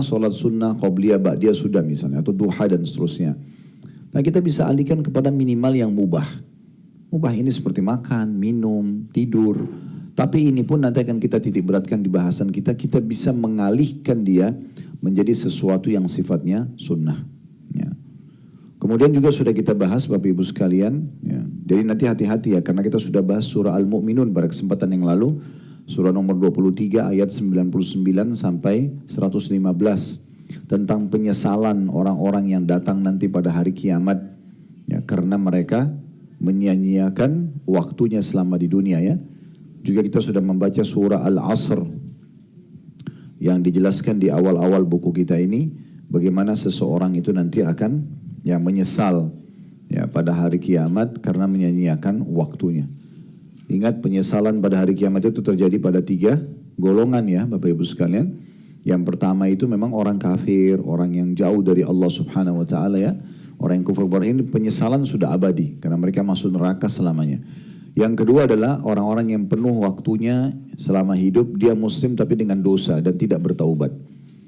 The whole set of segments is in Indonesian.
sholat sunnah, qobliyah, ba'diyah sudah misalnya, atau duha dan seterusnya. Nah kita bisa alihkan kepada minimal yang mubah. Mubah ini seperti makan, minum, tidur. Tapi ini pun nanti akan kita titik beratkan di bahasan kita. Kita bisa mengalihkan dia menjadi sesuatu yang sifatnya sunnah. Ya. Kemudian juga sudah kita bahas Bapak Ibu sekalian. Ya. Jadi nanti hati-hati ya, karena kita sudah bahas surah Al-Mu'minun pada kesempatan yang lalu. Surah nomor 23 ayat 99 sampai 115 tentang penyesalan orang-orang yang datang nanti pada hari kiamat ya, karena mereka menyia-nyiakan waktunya selama di dunia ya. Juga kita sudah membaca surah Al-Asr yang dijelaskan di awal-awal buku kita ini bagaimana seseorang itu nanti akan ya menyesal ya pada hari kiamat karena menyia-nyiakan waktunya. Ingat penyesalan pada hari kiamat itu terjadi pada 3 golongan ya Bapak Ibu sekalian. Yang pertama itu memang orang kafir, orang yang jauh dari Allah Subhanahu wa taala ya. Orang yang kufur ini penyesalan sudah abadi karena mereka masuk neraka selamanya. Yang kedua adalah orang-orang yang penuh waktunya selama hidup dia muslim tapi dengan dosa dan tidak bertaubat.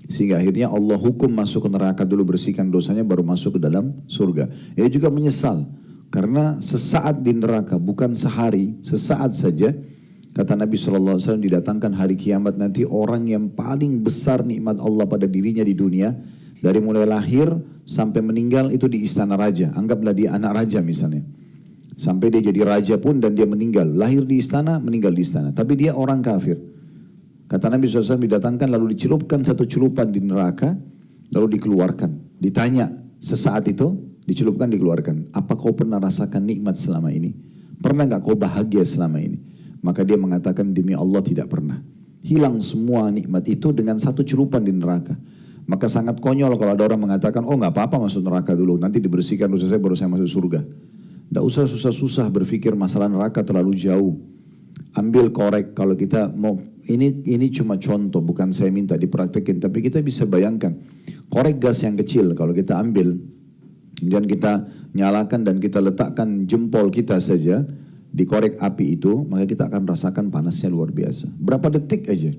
Sehingga akhirnya Allah hukum masuk ke neraka dulu, bersihkan dosanya baru masuk ke dalam surga. Dia juga menyesal. Karena sesaat di neraka, bukan sehari, sesaat saja. Kata Nabi SAW didatangkan hari kiamat nanti orang yang paling besar nikmat Allah pada dirinya di dunia. Dari mulai lahir sampai meninggal itu di istana raja. Anggaplah dia anak raja misalnya. Sampai dia jadi raja pun dan dia meninggal. Lahir di istana, meninggal di istana. Tapi dia orang kafir. Kata Nabi SAW didatangkan lalu dicelupkan satu celupan di neraka. Lalu dikeluarkan. Ditanya sesaat itu. Dicelupkan, dikeluarkan. Apa kau pernah rasakan nikmat selama ini? Pernah gak kau bahagia selama ini? Maka dia mengatakan demi Allah tidak pernah. Hilang semua nikmat itu dengan satu celupan di neraka. Maka sangat konyol kalau ada orang mengatakan, oh gak apa-apa masuk neraka dulu. Nanti dibersihkan dosa saya baru saya masuk surga. Tidak usah susah-susah berpikir masalah neraka terlalu jauh. Ambil korek kalau kita mau. Ini cuma contoh, bukan saya minta dipraktekin. Tapi kita bisa bayangkan. Korek gas yang kecil kalau kita ambil. Kemudian kita nyalakan dan kita letakkan jempol kita saja di korek api itu, maka kita akan rasakan panasnya luar biasa. Berapa detik aja.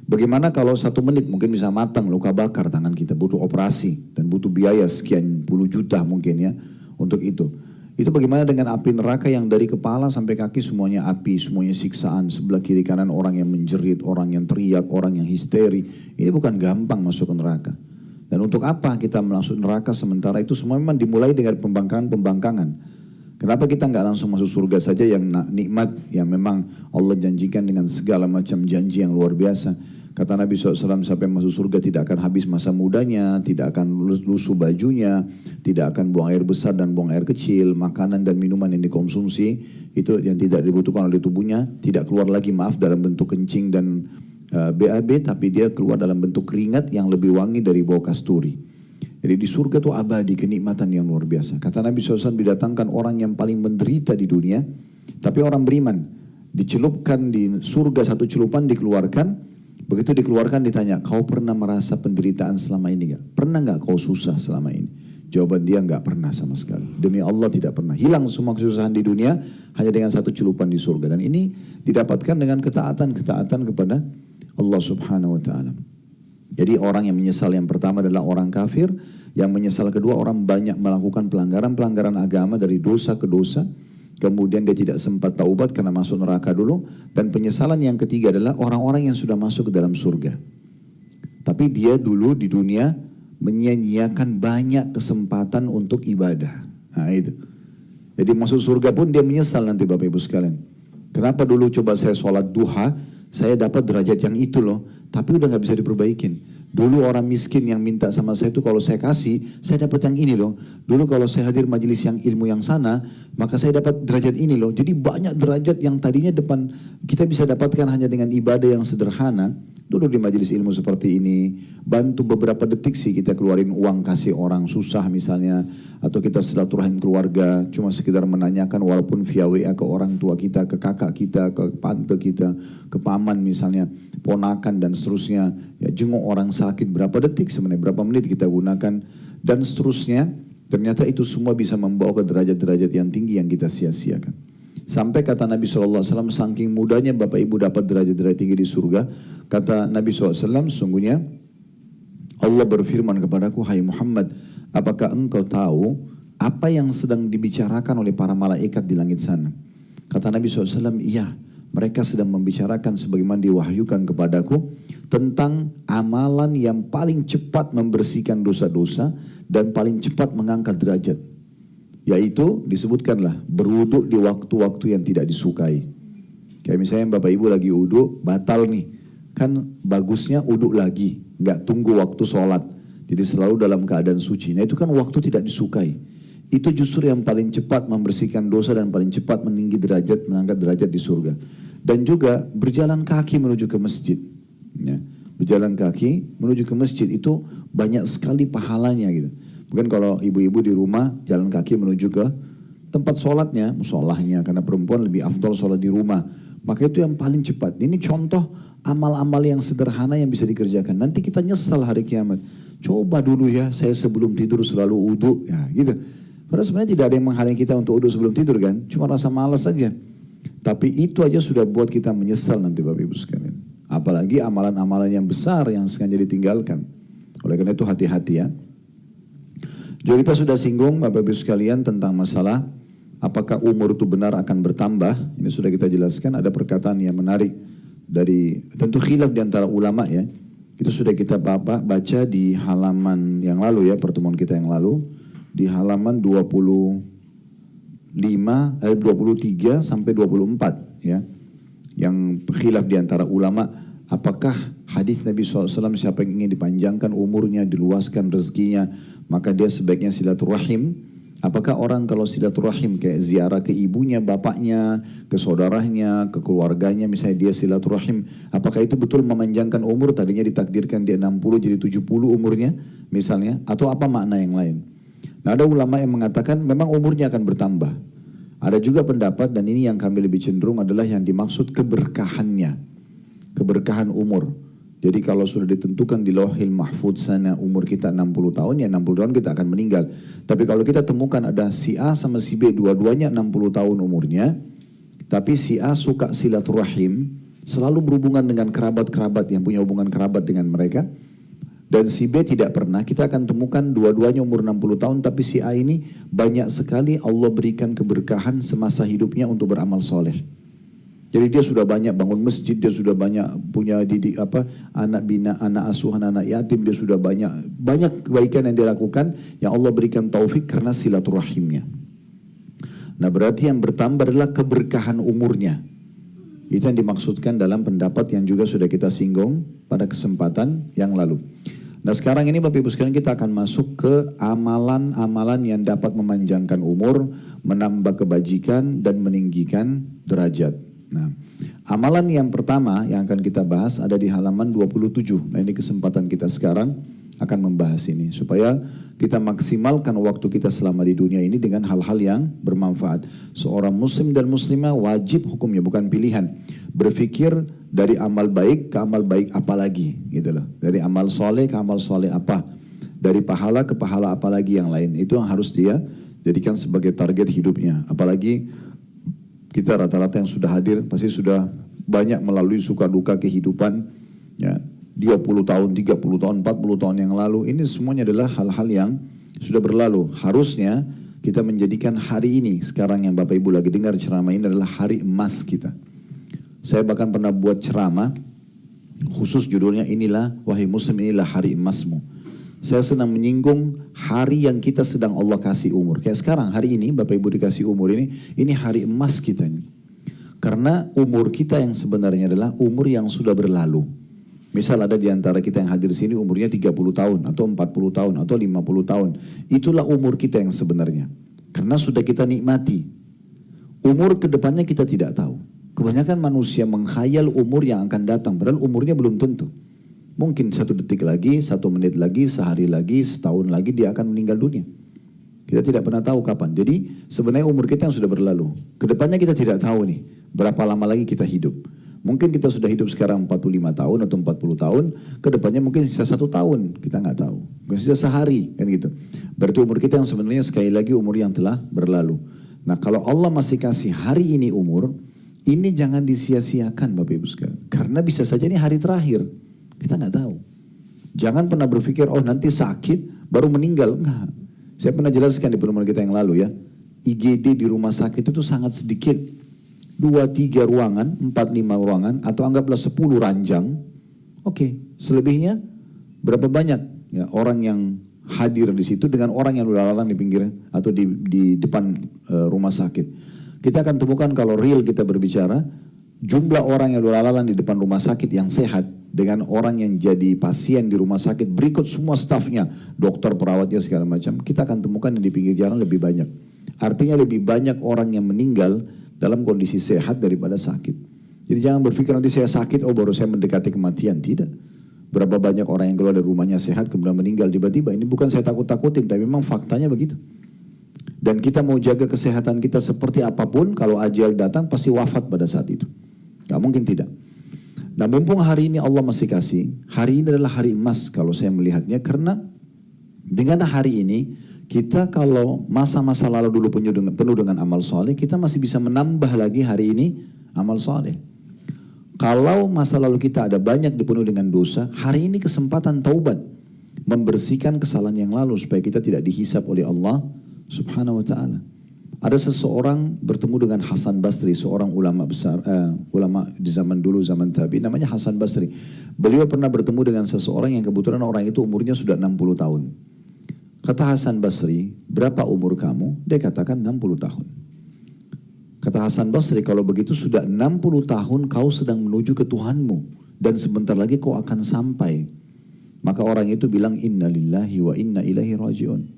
Bagaimana kalau 1 menit mungkin bisa matang, luka bakar tangan kita, butuh operasi dan butuh biaya sekian puluh juta mungkin ya untuk itu. Itu bagaimana dengan api neraka yang dari kepala sampai kaki semuanya api, semuanya siksaan, sebelah kiri kanan orang yang menjerit, orang yang teriak, orang yang histeri. Ini bukan gampang masuk ke neraka. Dan untuk apa kita masuk neraka sementara itu semua memang dimulai dengan pembangkangan. Kenapa kita nggak langsung masuk surga saja yang nikmat yang memang Allah janjikan dengan segala macam janji yang luar biasa. Kata Nabi SAW sampai masuk surga tidak akan habis masa mudanya, tidak akan lusuh bajunya, tidak akan buang air besar dan buang air kecil, makanan dan minuman yang dikonsumsi itu yang tidak dibutuhkan oleh tubuhnya, tidak keluar lagi dalam bentuk kencing dan BAB, tapi dia keluar dalam bentuk keringat yang lebih wangi dari bau kasturi. Jadi di surga itu abadi kenikmatan yang luar biasa. Kata Nabi SAW didatangkan orang yang paling menderita di dunia, tapi orang beriman. Dicelupkan di surga satu celupan dikeluarkan, begitu dikeluarkan ditanya, kau pernah merasa penderitaan selama ini gak? Pernah gak kau susah selama ini? Jawaban dia gak pernah sama sekali. Demi Allah tidak pernah. Hilang semua kesusahan di dunia hanya dengan satu celupan di surga. Dan ini didapatkan dengan ketaatan kepada Allah Subhanahu wa ta'ala. Jadi orang yang menyesal yang pertama adalah orang kafir, yang menyesal kedua orang banyak melakukan pelanggaran agama dari dosa ke dosa, kemudian dia tidak sempat taubat karena masuk neraka dulu, dan penyesalan yang ketiga adalah orang-orang yang sudah masuk ke dalam surga. Tapi dia dulu di dunia menyia-nyiakan banyak kesempatan untuk ibadah. Nah itu. Jadi masuk surga pun dia menyesal nanti Bapak Ibu sekalian. Kenapa dulu coba saya sholat duha, saya dapat derajat yang itu loh, tapi udah gak bisa diperbaikin. Dulu orang miskin yang minta sama saya itu kalau saya kasih, saya dapat yang ini loh. Dulu kalau saya hadir majelis yang ilmu yang sana, maka saya dapat derajat ini loh. Jadi banyak derajat yang tadinya depan kita bisa dapatkan hanya dengan ibadah yang sederhana. Dulu di majelis ilmu seperti ini, bantu beberapa detik sih kita keluarin uang kasih orang susah misalnya, atau kita silaturahim keluarga, cuma sekedar menanyakan walaupun via WA ke orang tua kita, ke kakak kita, ke tante kita, ke paman misalnya, ponakan dan seterusnya. Ya, jenguk orang sakit berapa detik sebenarnya, berapa menit kita gunakan dan seterusnya. Ternyata itu semua bisa membawa ke derajat-derajat yang tinggi yang kita sia-siakan. Sampai kata Nabi SAW, saking mudahnya Bapak Ibu dapat derajat-derajat tinggi di surga. Kata Nabi SAW, sungguhnya Allah berfirman kepadaku, hai Muhammad, apakah engkau tahu apa yang sedang dibicarakan oleh para malaikat di langit sana? Kata Nabi SAW, iya, mereka sedang membicarakan sebagaimana diwahyukan kepadaku tentang amalan yang paling cepat membersihkan dosa-dosa dan paling cepat mengangkat derajat. Yaitu disebutkanlah berwuduk di waktu-waktu yang tidak disukai. Kayak misalnya Bapak Ibu lagi wuduk, batal nih. Kan bagusnya wuduk lagi, nggak tunggu waktu sholat. Jadi selalu dalam keadaan suci. Nah itu kan waktu tidak disukai. Itu justru yang paling cepat membersihkan dosa dan paling cepat meninggi derajat, mengangkat derajat di surga. Dan juga berjalan kaki menuju ke masjid. Ya, berjalan kaki menuju ke masjid itu banyak sekali pahalanya gitu. Mungkin kalau ibu-ibu di rumah jalan kaki menuju ke tempat sholatnya, musolahnya, karena perempuan lebih afdol sholat di rumah. Maka itu yang paling cepat. Ini contoh amal-amal yang sederhana yang bisa dikerjakan. Nanti kita nyesal hari kiamat. Coba dulu ya, saya sebelum tidur selalu wudu, ya gitu. Padahal sebenarnya tidak ada yang menghalangi kita untuk wudu sebelum tidur kan, cuma rasa malas saja. Tapi itu aja sudah buat kita menyesal nanti Bapak Ibu sekalian. Apalagi amalan-amalan yang besar yang sengaja ditinggalkan. Oleh karena itu hati-hati ya. Juga kita sudah singgung Bapak Ibu sekalian tentang masalah apakah umur itu benar akan bertambah. Ini sudah kita jelaskan, ada perkataan yang menarik dari tentu khilaf di antara ulama ya. Itu sudah kita baca di halaman yang lalu ya, pertemuan kita yang lalu. Di halaman 23 sampai 24 ya. Yang khilaf di antara ulama, apakah hadis Nabi SAW siapa yang ingin dipanjangkan umurnya, diluaskan rezekinya, maka dia sebaiknya silaturahim. Apakah orang kalau silaturahim kayak ziarah ke ibunya, bapaknya, ke saudaranya, ke keluarganya, misalnya dia silaturahim, apakah itu betul memanjangkan umur? Tadinya ditakdirkan dia 60 jadi 70 umurnya misalnya, atau apa makna yang lain? Nah ada ulama yang mengatakan memang umurnya akan bertambah. Ada juga pendapat, dan ini yang kami lebih cenderung adalah yang dimaksud keberkahannya. Keberkahan umur. Jadi kalau sudah ditentukan di Lauhil Mahfudz sana umur kita 60 tahun, ya 60 tahun kita akan meninggal. Tapi kalau kita temukan ada si A sama si B, dua-duanya 60 tahun umurnya, tapi si A suka silaturahim, selalu berhubungan dengan kerabat-kerabat yang punya hubungan kerabat dengan mereka, dan si B tidak pernah, kita akan temukan dua-duanya umur 60 tahun, tapi si A ini banyak sekali Allah berikan keberkahan semasa hidupnya untuk beramal soleh. Jadi dia sudah banyak bangun masjid, dia sudah banyak punya anak bina, anak asuhan, anak yatim, dia sudah banyak kebaikan yang dia lakukan, yang Allah berikan taufik karena silaturahimnya. Nah berarti yang bertambah adalah keberkahan umurnya. Itu yang dimaksudkan dalam pendapat yang juga sudah kita singgung pada kesempatan yang lalu. Nah sekarang ini Bapak Ibu sekalian kita akan masuk ke amalan-amalan yang dapat memanjangkan umur, menambah kebajikan dan meninggikan derajat. Nah, amalan yang pertama yang akan kita bahas ada di halaman 27. Nah ini kesempatan kita sekarang akan membahas ini supaya kita maksimalkan waktu kita selama di dunia ini dengan hal-hal yang bermanfaat. Seorang muslim dan muslimah wajib hukumnya, bukan pilihan, berpikir dari amal baik ke amal baik apa lagi gitu loh. Dari amal soleh ke amal soleh apa, dari pahala ke pahala apa lagi yang lain. Itu yang harus dia jadikan sebagai target hidupnya. Apalagi kita rata-rata yang sudah hadir pasti sudah banyak melalui suka duka kehidupan ya, 20 tahun, 30 tahun, 40 tahun yang lalu. Ini semuanya adalah hal-hal yang sudah berlalu. Harusnya kita menjadikan hari ini, sekarang yang Bapak Ibu lagi dengar ceramah ini adalah hari emas kita. Saya bahkan pernah buat ceramah khusus judulnya inilah, wahai muslim, inilah hari emasmu. Saya sedang menyinggung hari yang kita sedang Allah kasih umur. Kayak sekarang hari ini Bapak Ibu dikasih umur ini hari emas kita ini. Karena umur kita yang sebenarnya adalah umur yang sudah berlalu. Misal ada di antara kita yang hadir sini umurnya 30 tahun atau 40 tahun atau 50 tahun. Itulah umur kita yang sebenarnya. Karena sudah kita nikmati. Umur kedepannya kita tidak tahu. Kebanyakan manusia menghayal umur yang akan datang, padahal umurnya belum tentu. Mungkin 1 detik lagi, 1 menit lagi, sehari lagi, setahun lagi dia akan meninggal dunia. Kita tidak pernah tahu kapan. Jadi sebenarnya umur kita yang sudah berlalu. Kedepannya kita tidak tahu nih, berapa lama lagi kita hidup. Mungkin kita sudah hidup sekarang 45 tahun atau 40 tahun, kedepannya mungkin sisa 1 tahun, kita nggak tahu. Mungkin sisa sehari, kan gitu. Berarti umur kita yang sebenarnya sekali lagi umur yang telah berlalu. Nah kalau Allah masih kasih hari ini umur, ini jangan disia-siakan Bapak Ibu sekalian. Karena bisa saja ini hari terakhir. Kita nggak tahu. Jangan pernah berpikir, oh nanti sakit baru meninggal. Enggak. Saya pernah jelaskan di pertemuan kita yang lalu ya. IGD di rumah sakit itu sangat sedikit. 2-3 ruangan, 4-5 ruangan, atau anggaplah 10 ranjang. Oke, selebihnya berapa banyak ya, orang yang hadir di situ dengan orang yang lalang di pinggir atau di depan rumah sakit. Kita akan temukan kalau real kita berbicara, jumlah orang yang lalang di depan rumah sakit yang sehat dengan orang yang jadi pasien di rumah sakit berikut semua stafnya, dokter, perawatnya segala macam, kita akan temukan yang di pinggir jalan lebih banyak. Artinya lebih banyak orang yang meninggal dalam kondisi sehat daripada sakit. Jadi jangan berpikir nanti saya sakit, oh baru saya mendekati kematian. Tidak. Berapa banyak orang yang keluar dari rumahnya sehat kemudian meninggal tiba-tiba. Ini bukan saya takut-takutin, tapi memang faktanya begitu. Dan kita mau jaga kesehatan kita seperti apapun, kalau ajal datang pasti wafat pada saat itu. Gak mungkin tidak. Nah mumpung hari ini Allah masih kasih, hari ini adalah hari emas kalau saya melihatnya, karena dengan hari ini kita kalau masa-masa lalu dulu penuh dengan amal soleh, kita masih bisa menambah lagi hari ini amal soleh. Kalau masa lalu kita ada banyak dipenuhi dengan dosa, hari ini kesempatan taubat, membersihkan kesalahan yang lalu supaya kita tidak dihisab oleh Allah Subhanahu wa ta'ala. Ada seseorang bertemu dengan Hasan Basri, seorang ulama besar, ulama di zaman dulu, zaman tabi, namanya Hasan Basri. Beliau pernah bertemu dengan seseorang yang kebetulan orang itu umurnya sudah 60 tahun. Kata Hasan Basri, berapa umur kamu? Dia katakan 60 tahun. Kata Hasan Basri, kalau begitu sudah 60 tahun kau sedang menuju ke Tuhanmu. Dan sebentar lagi kau akan sampai. Maka orang itu bilang, inna lillahi wa inna ilaihi raji'un.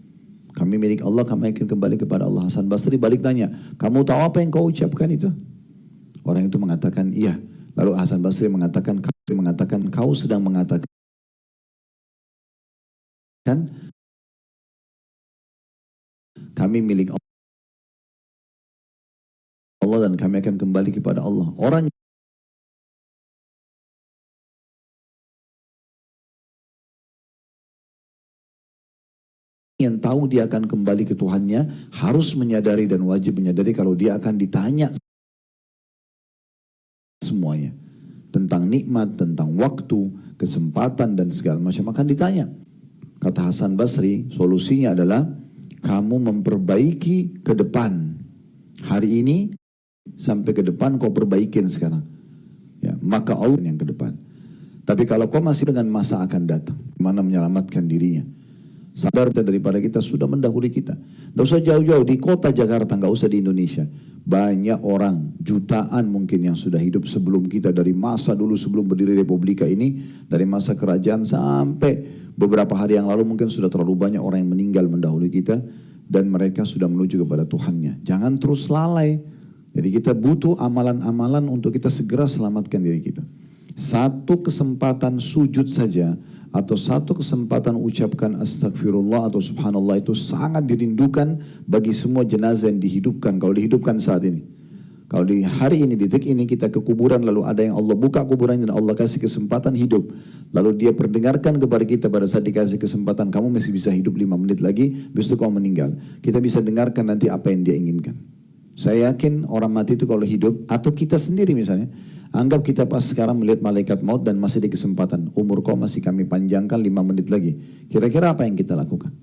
Kami milik Allah, kami akan kembali kepada Allah. Hasan Basri balik tanya, kamu tahu apa yang kau ucapkan itu? Orang itu mengatakan, iya. Lalu Hasan Basri mengatakan, kau sedang mengatakan kami milik Allah dan kami akan kembali kepada Allah. Orang yang tahu dia akan kembali ke Tuhannya harus menyadari dan wajib menyadari kalau dia akan ditanya semuanya. Tentang nikmat, tentang waktu, kesempatan dan segala macam akan ditanya. Kata Hasan Basri, solusinya adalah kamu memperbaiki ke depan. Hari ini sampai ke depan kau perbaikin sekarang. Ya, maka Allah yang ke depan. Tapi kalau kau masih dengan masa akan datang, mana menyelamatkan dirinya. Sadar daripada kita sudah mendahului kita. Tidak usah jauh-jauh di kota Jakarta, nggak usah di Indonesia. Banyak orang, jutaan mungkin yang sudah hidup sebelum kita dari masa dulu sebelum berdiri Republika ini, dari masa kerajaan sampai beberapa hari yang lalu mungkin sudah terlalu banyak orang yang meninggal mendahului kita dan mereka sudah menuju kepada Tuhannya. Jangan terus lalai. Jadi kita butuh amalan-amalan untuk kita segera selamatkan diri kita. Satu kesempatan sujud saja atau satu kesempatan ucapkan astagfirullah atau subhanallah itu sangat dirindukan bagi semua jenazah yang dihidupkan. Kalau dihidupkan saat ini, kalau di hari ini, detik ini kita ke kuburan lalu ada yang Allah buka kuburannya dan Allah kasih kesempatan hidup, lalu dia perdengarkan kepada kita pada saat dikasih kesempatan, kamu masih bisa hidup 5 menit lagi, habis itu kamu meninggal. Kita bisa dengarkan nanti apa yang dia inginkan. Saya yakin orang mati itu kalau hidup, atau kita sendiri misalnya, anggap kita pas sekarang melihat malaikat maut dan masih di kesempatan, umur kau masih kami panjangkan 5 menit lagi. Kira-kira apa yang kita lakukan?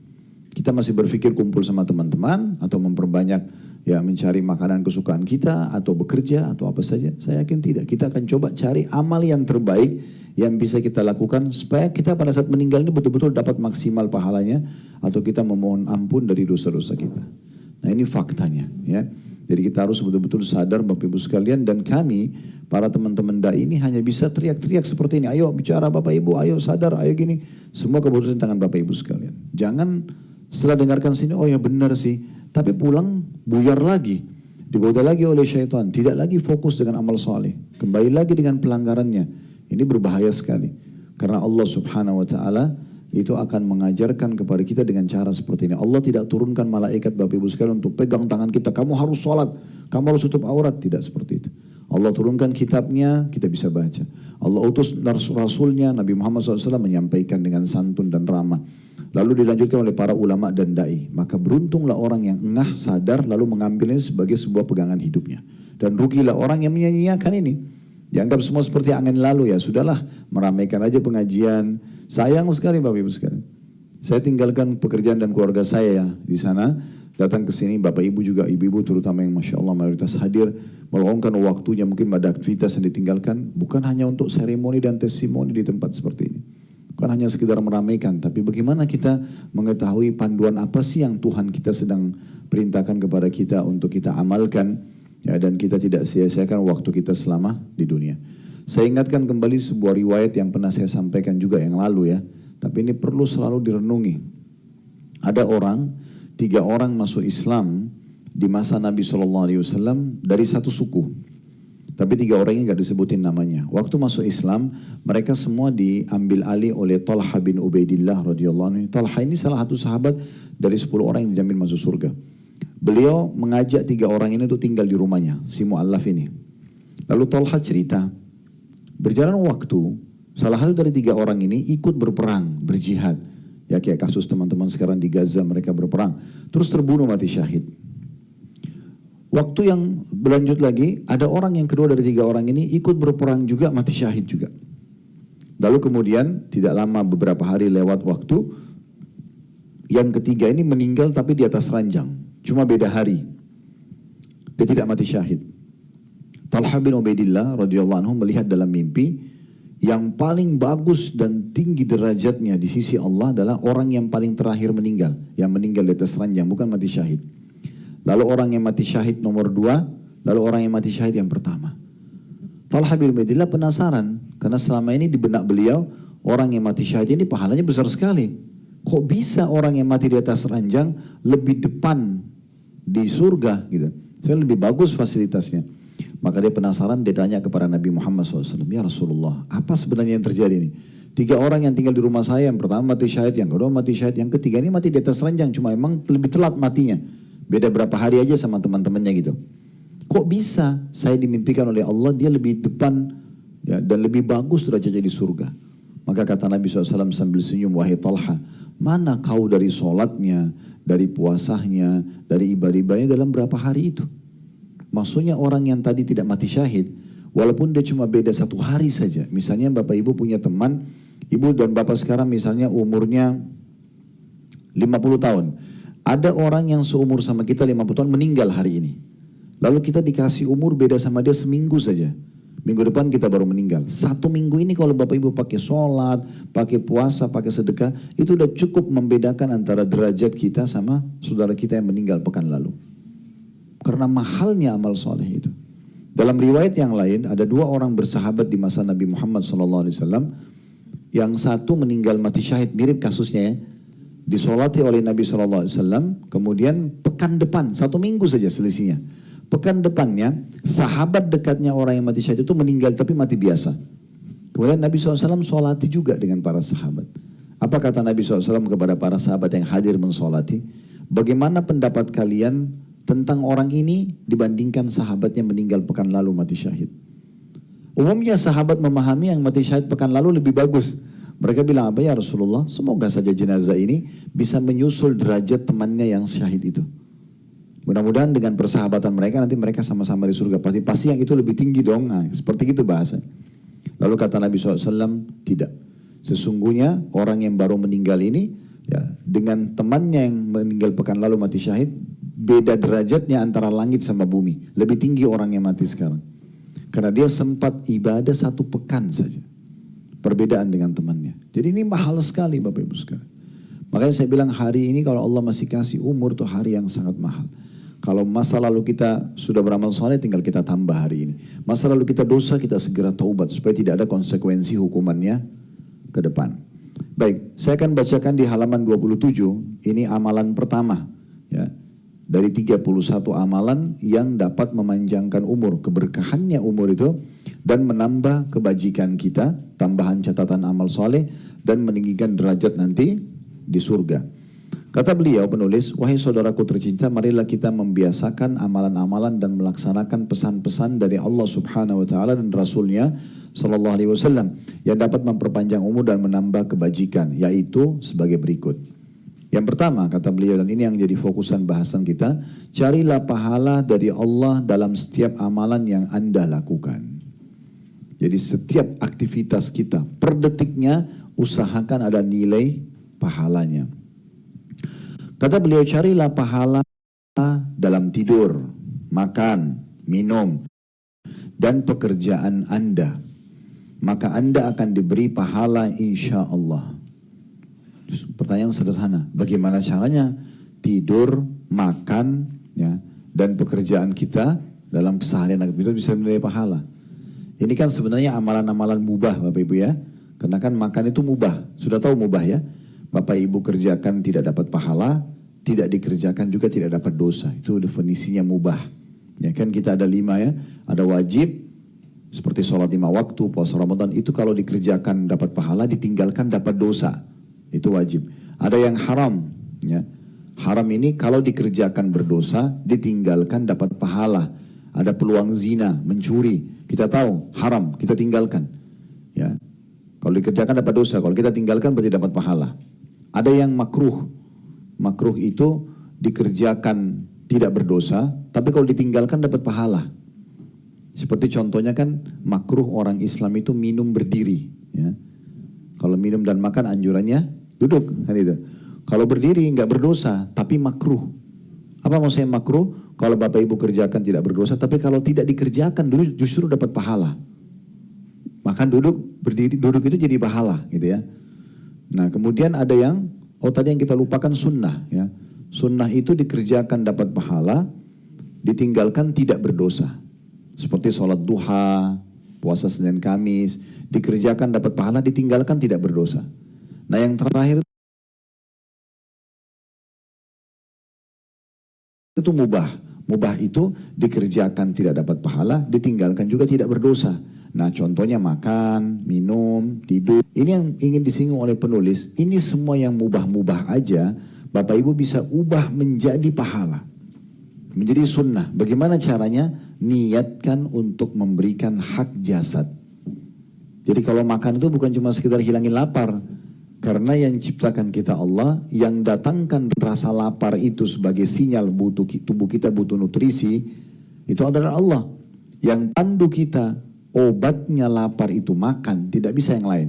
Kita masih berpikir kumpul sama teman-teman, atau memperbanyak ya mencari makanan kesukaan kita, atau bekerja, atau apa saja. Saya yakin tidak. Kita akan coba cari amal yang terbaik yang bisa kita lakukan, supaya kita pada saat meninggal ini betul-betul dapat maksimal pahalanya, atau kita memohon ampun dari dosa-dosa kita. Nah ini faktanya ya. Jadi kita harus betul-betul sadar Bapak Ibu sekalian, dan kami para teman-teman dai ini hanya bisa teriak-teriak seperti ini. Ayo bicara Bapak Ibu, ayo sadar, ayo gini. Semua keputusan tangan Bapak Ibu sekalian. Jangan setelah dengarkan sini, oh ya benar sih. Tapi pulang buyar lagi. Digoda lagi oleh syaitan. Tidak lagi fokus dengan amal soleh. Kembali lagi dengan pelanggarannya. Ini berbahaya sekali. Karena Allah Subhanahu wa ta'ala itu akan mengajarkan kepada kita dengan cara seperti ini. Allah tidak turunkan malaikat Bapak Ibu sekalian untuk pegang tangan kita, kamu harus sholat, kamu harus tutup aurat. Tidak seperti itu. Allah turunkan kitabnya, kita bisa baca. Allah utus Rasulnya Nabi Muhammad SAW menyampaikan dengan santun dan ramah. Lalu dilanjutkan oleh para ulama dan da'i. Maka beruntunglah orang yang engah, sadar, lalu mengambilnya sebagai sebuah pegangan hidupnya. Dan rugilah orang yang menyanyiakan ini. Dianggap semua seperti angin lalu, ya sudahlah, meramaikan aja pengajian, Sayang sekali Bapak Ibu sekalian. Saya tinggalkan pekerjaan dan keluarga saya ya di sana, datang ke sini, Bapak Ibu juga, ibu-ibu terutama yang Masya Allah mayoritas hadir, meluangkan waktunya, mungkin ada aktivitas yang ditinggalkan, bukan hanya untuk seremoni dan testimoni di tempat seperti ini. Bukan hanya sekedar meramaikan, tapi bagaimana kita mengetahui panduan apa sih yang Tuhan kita sedang perintahkan kepada kita untuk kita amalkan, ya, dan kita tidak sia-siakan waktu kita selama di dunia. Saya ingatkan kembali sebuah riwayat yang pernah saya sampaikan juga yang lalu ya, tapi ini perlu selalu direnungi. Ada tiga orang masuk Islam di masa Nabi SAW dari satu suku. Tapi tiga orang ini gak disebutin namanya. Waktu masuk Islam, mereka semua diambil alih oleh Talha bin Ubaidillah radhiyallahu anhu. Talha ini salah satu sahabat dari 10 orang yang dijamin masuk surga. Beliau mengajak tiga orang ini untuk tinggal di rumahnya, si Mu'allaf ini. Lalu Talha cerita, berjalan waktu, salah satu dari tiga orang ini ikut berperang, berjihad. Ya kayak kasus teman-teman sekarang di Gaza, mereka berperang. Terus terbunuh mati syahid. Waktu yang berlanjut lagi, ada orang yang kedua dari tiga orang ini ikut berperang juga, mati syahid juga. Lalu kemudian tidak lama beberapa hari lewat waktu, yang ketiga ini meninggal tapi di atas ranjang, cuma beda hari. Dia tidak mati syahid. Talha bin Ubaidillah radhiyallahu anhu melihat dalam mimpi, yang paling bagus dan tinggi derajatnya di sisi Allah adalah orang yang paling terakhir meninggal, yang meninggal di atas ranjang, bukan mati syahid. Lalu orang yang mati syahid nomor 2, lalu orang yang mati syahid yang pertama. Talha bin Ubaidillah penasaran, karena selama ini di benak beliau, orang yang mati syahid ini pahalanya besar sekali. Kok bisa orang yang mati di atas ranjang lebih depan di surga gitu? Saya lebih bagus fasilitasnya. Maka dia penasaran, dia tanya kepada Nabi Muhammad SAW, ya Rasulullah, apa sebenarnya yang terjadi ini? Tiga orang yang tinggal di rumah saya, yang pertama mati syahid, yang kedua mati syahid, yang ketiga ini mati di atas ranjang, cuma emang lebih telat matinya. Beda berapa hari aja sama teman-temannya gitu. Kok bisa saya dimimpikan oleh Allah dia lebih depan ya, dan lebih bagus derajatnya di surga. Maka kata Nabi SAW sambil senyum, wahai Talha, mana kau dari sholatnya, dari puasanya, dari ibadah-ibadahnya dalam berapa hari itu? Maksudnya orang yang tadi tidak mati syahid, walaupun dia cuma beda 1 hari saja. Misalnya Bapak Ibu punya teman, Ibu dan Bapak sekarang misalnya umurnya 50 tahun. Ada orang yang seumur sama kita 50 tahun meninggal hari ini. Lalu kita dikasih umur beda sama dia seminggu saja. Minggu depan kita baru meninggal. 1 minggu ini kalau Bapak Ibu pakai sholat, pakai puasa, pakai sedekah, itu udah cukup membedakan antara derajat kita sama saudara kita yang meninggal pekan lalu. Karena mahalnya amal soleh itu. Dalam riwayat yang lain, ada 2 orang bersahabat di masa Nabi Muhammad SAW. Yang satu meninggal mati syahid, mirip kasusnya ya. Disolati oleh Nabi SAW, kemudian pekan depan, 1 minggu saja selisihnya. Pekan depannya, sahabat dekatnya orang yang mati syahid itu meninggal tapi mati biasa. Kemudian Nabi SAW solati juga dengan para sahabat. Apa kata Nabi SAW kepada para sahabat yang hadir mensolati? Bagaimana pendapat kalian tentang orang ini dibandingkan sahabat yang meninggal pekan lalu mati syahid? Umumnya sahabat memahami yang mati syahid pekan lalu lebih bagus. Mereka bilang apa ya Rasulullah? Semoga saja jenazah ini bisa menyusul derajat temannya yang syahid itu. Mudah-mudahan dengan persahabatan mereka nanti mereka sama-sama di surga. Pasti yang itu lebih tinggi dong. Nah, seperti itu bahasa. Lalu kata Nabi SAW, tidak. Sesungguhnya orang yang baru meninggal ini ya, dengan temannya yang meninggal pekan lalu mati syahid, beda derajatnya antara langit sama bumi. Lebih tinggi orang yang mati sekarang. Karena dia sempat ibadah 1 pekan saja. Perbedaan dengan temannya. Jadi ini mahal sekali Bapak Ibu sekalian. Makanya saya bilang hari ini kalau Allah masih kasih umur tuh hari yang sangat mahal. Kalau masa lalu kita sudah beramal soleh tinggal kita tambah hari ini. Masa lalu kita dosa kita segera taubat supaya tidak ada konsekuensi hukumannya ke depan. Baik, saya akan bacakan di halaman 27. Ini amalan pertama ya. Dari 31 amalan yang dapat memanjangkan umur, keberkahannya umur itu dan menambah kebajikan kita, tambahan catatan amal soleh dan meninggikan derajat nanti di surga. Kata beliau penulis, wahai saudaraku tercinta, marilah kita membiasakan amalan-amalan dan melaksanakan pesan-pesan dari Allah Subhanahu wa taala dan Rasulnya sallallahu alaihi wasallam yang dapat memperpanjang umur dan menambah kebajikan, yaitu sebagai berikut. Yang pertama kata beliau, dan ini yang jadi fokusan bahasan kita, carilah pahala dari Allah dalam setiap amalan yang Anda lakukan. Jadi setiap aktivitas kita per detiknya usahakan ada nilai pahalanya. Kata beliau, carilah pahala dalam tidur, makan, minum, dan pekerjaan Anda. Maka Anda akan diberi pahala insya Allah. Pertanyaan sederhana, bagaimana caranya? Tidur, makan, ya, dan pekerjaan kita dalam keseharian itu bisa menilai pahala. Ini kan sebenarnya amalan-amalan mubah Bapak Ibu ya. Karena kan makan itu mubah, sudah tahu mubah ya. Bapak Ibu kerjakan tidak dapat pahala, tidak dikerjakan juga tidak dapat dosa. Itu definisinya mubah. Ya kan kita ada 5 ya, ada wajib seperti sholat 5 waktu, puasa Ramadan, itu kalau dikerjakan dapat pahala, ditinggalkan dapat dosa. Itu wajib. Ada yang haram, ya. Haram ini kalau dikerjakan berdosa, ditinggalkan dapat pahala. Ada peluang zina, mencuri, kita tahu haram, kita tinggalkan. Ya. Kalau dikerjakan dapat dosa, kalau kita tinggalkan berarti dapat pahala. Ada yang makruh. Makruh itu dikerjakan tidak berdosa, tapi kalau ditinggalkan dapat pahala. Seperti contohnya kan makruh orang Islam itu minum berdiri. Ya. Kalau minum dan makan anjurannya duduk, kan itu. Kalau berdiri nggak berdosa, tapi makruh. Apa maksudnya makruh? Kalau Bapak Ibu kerjakan tidak berdosa, tapi kalau tidak dikerjakan dulu justru dapat pahala. Makan duduk, berdiri, duduk itu jadi pahala, gitu ya. Nah kemudian ada yang, tadi yang kita lupakan sunnah ya. Sunnah itu dikerjakan dapat pahala, ditinggalkan tidak berdosa. Seperti sholat duha, puasa Senin Kamis, dikerjakan dapat pahala, ditinggalkan tidak berdosa. Nah yang terakhir itu mubah. Mubah itu dikerjakan tidak dapat pahala, ditinggalkan juga tidak berdosa. Nah contohnya makan, minum, tidur. Ini yang ingin disinggung oleh penulis. Ini semua yang mubah-mubah aja, Bapak Ibu bisa ubah menjadi pahala, menjadi sunnah. Bagaimana caranya? Niatkan untuk memberikan hak jasad. Jadi kalau makan itu bukan cuma sekedar hilangin lapar. Karena yang ciptakan kita Allah, yang datangkan rasa lapar itu sebagai sinyal tubuh kita butuh nutrisi, itu adalah Allah. Yang pandu kita, obatnya lapar itu makan, tidak bisa yang lain.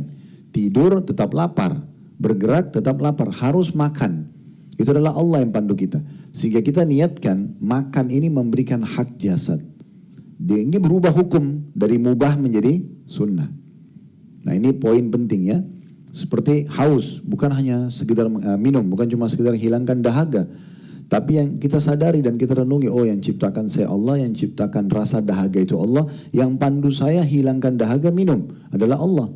Tidur tetap lapar, bergerak tetap lapar, harus makan. Itu adalah Allah yang pandu kita. Sehingga kita niatkan makan ini memberikan hak jasad. Ini berubah hukum dari mubah menjadi sunnah. Nah ini poin penting ya. Seperti haus, bukan hanya sekedar minum, bukan cuma sekedar hilangkan dahaga. Tapi yang kita sadari dan kita renungi, oh yang ciptakan saya Allah, yang ciptakan rasa dahaga itu Allah, yang pandu saya hilangkan dahaga minum adalah Allah.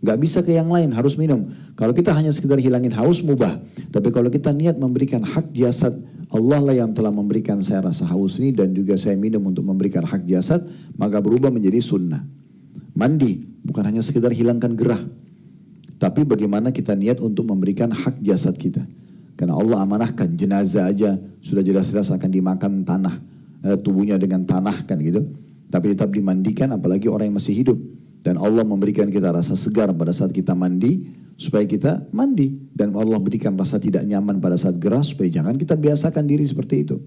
Gak bisa ke yang lain, harus minum. Kalau kita hanya sekedar hilangin haus, mubah. Tapi kalau kita niat memberikan hak jasad, Allah lah yang telah memberikan saya rasa haus ini dan juga saya minum untuk memberikan hak jasad, maka berubah menjadi sunnah. Mandi, bukan hanya sekedar hilangkan gerah. Tapi bagaimana kita niat untuk memberikan hak jasad kita. Karena Allah amanahkan jenazah aja sudah jelas-jelas akan dimakan tanah, tubuhnya dengan tanah kan gitu. Tapi tetap dimandikan apalagi orang yang masih hidup. Dan Allah memberikan kita rasa segar pada saat kita mandi supaya kita mandi. Dan Allah berikan rasa tidak nyaman pada saat gerah supaya jangan kita biasakan diri seperti itu.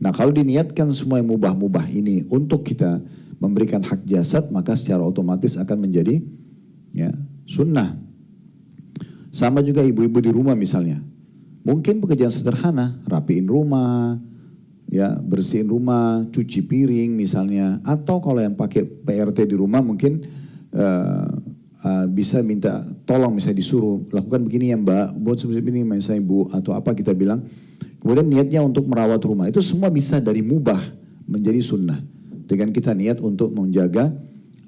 Nah kalau diniatkan semua yang mubah-mubah ini untuk kita memberikan hak jasad, maka secara otomatis akan menjadi ya, sunnah. Sama juga ibu-ibu di rumah misalnya. Mungkin pekerjaan sederhana, rapiin rumah, ya bersihin rumah, cuci piring misalnya. Atau kalau yang pakai PRT di rumah mungkin bisa minta tolong, misalnya disuruh lakukan begini ya Mbak, buat seperti ini misalnya Bu atau apa kita bilang. Kemudian niatnya untuk merawat rumah. Itu semua bisa dari mubah menjadi sunnah. Dengan kita niat untuk menjaga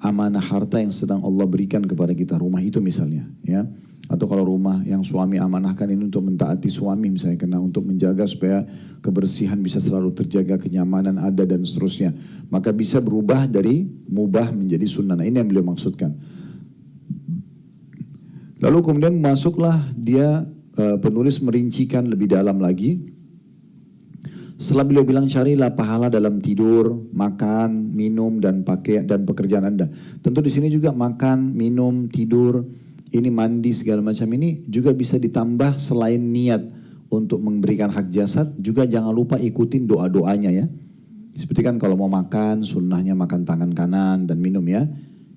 amanah harta yang sedang Allah berikan kepada kita, rumah itu misalnya ya. Atau kalau rumah yang suami amanahkan ini untuk mentaati suami misalnya, karena untuk menjaga supaya kebersihan bisa selalu terjaga, kenyamanan ada dan seterusnya, maka bisa berubah dari mubah menjadi sunnah. Nah ini yang beliau maksudkan. Lalu kemudian masuklah dia, penulis merincikan lebih dalam lagi. Setelah beliau bilang carilah pahala dalam tidur, makan, minum dan pakai dan pekerjaan Anda. Tentu di sini juga makan, minum, tidur, ini mandi segala macam ini juga bisa ditambah selain niat untuk memberikan hak jasad, juga jangan lupa ikutin doa-doanya ya. Seperti kan kalau mau makan, sunnahnya makan tangan kanan dan minum ya.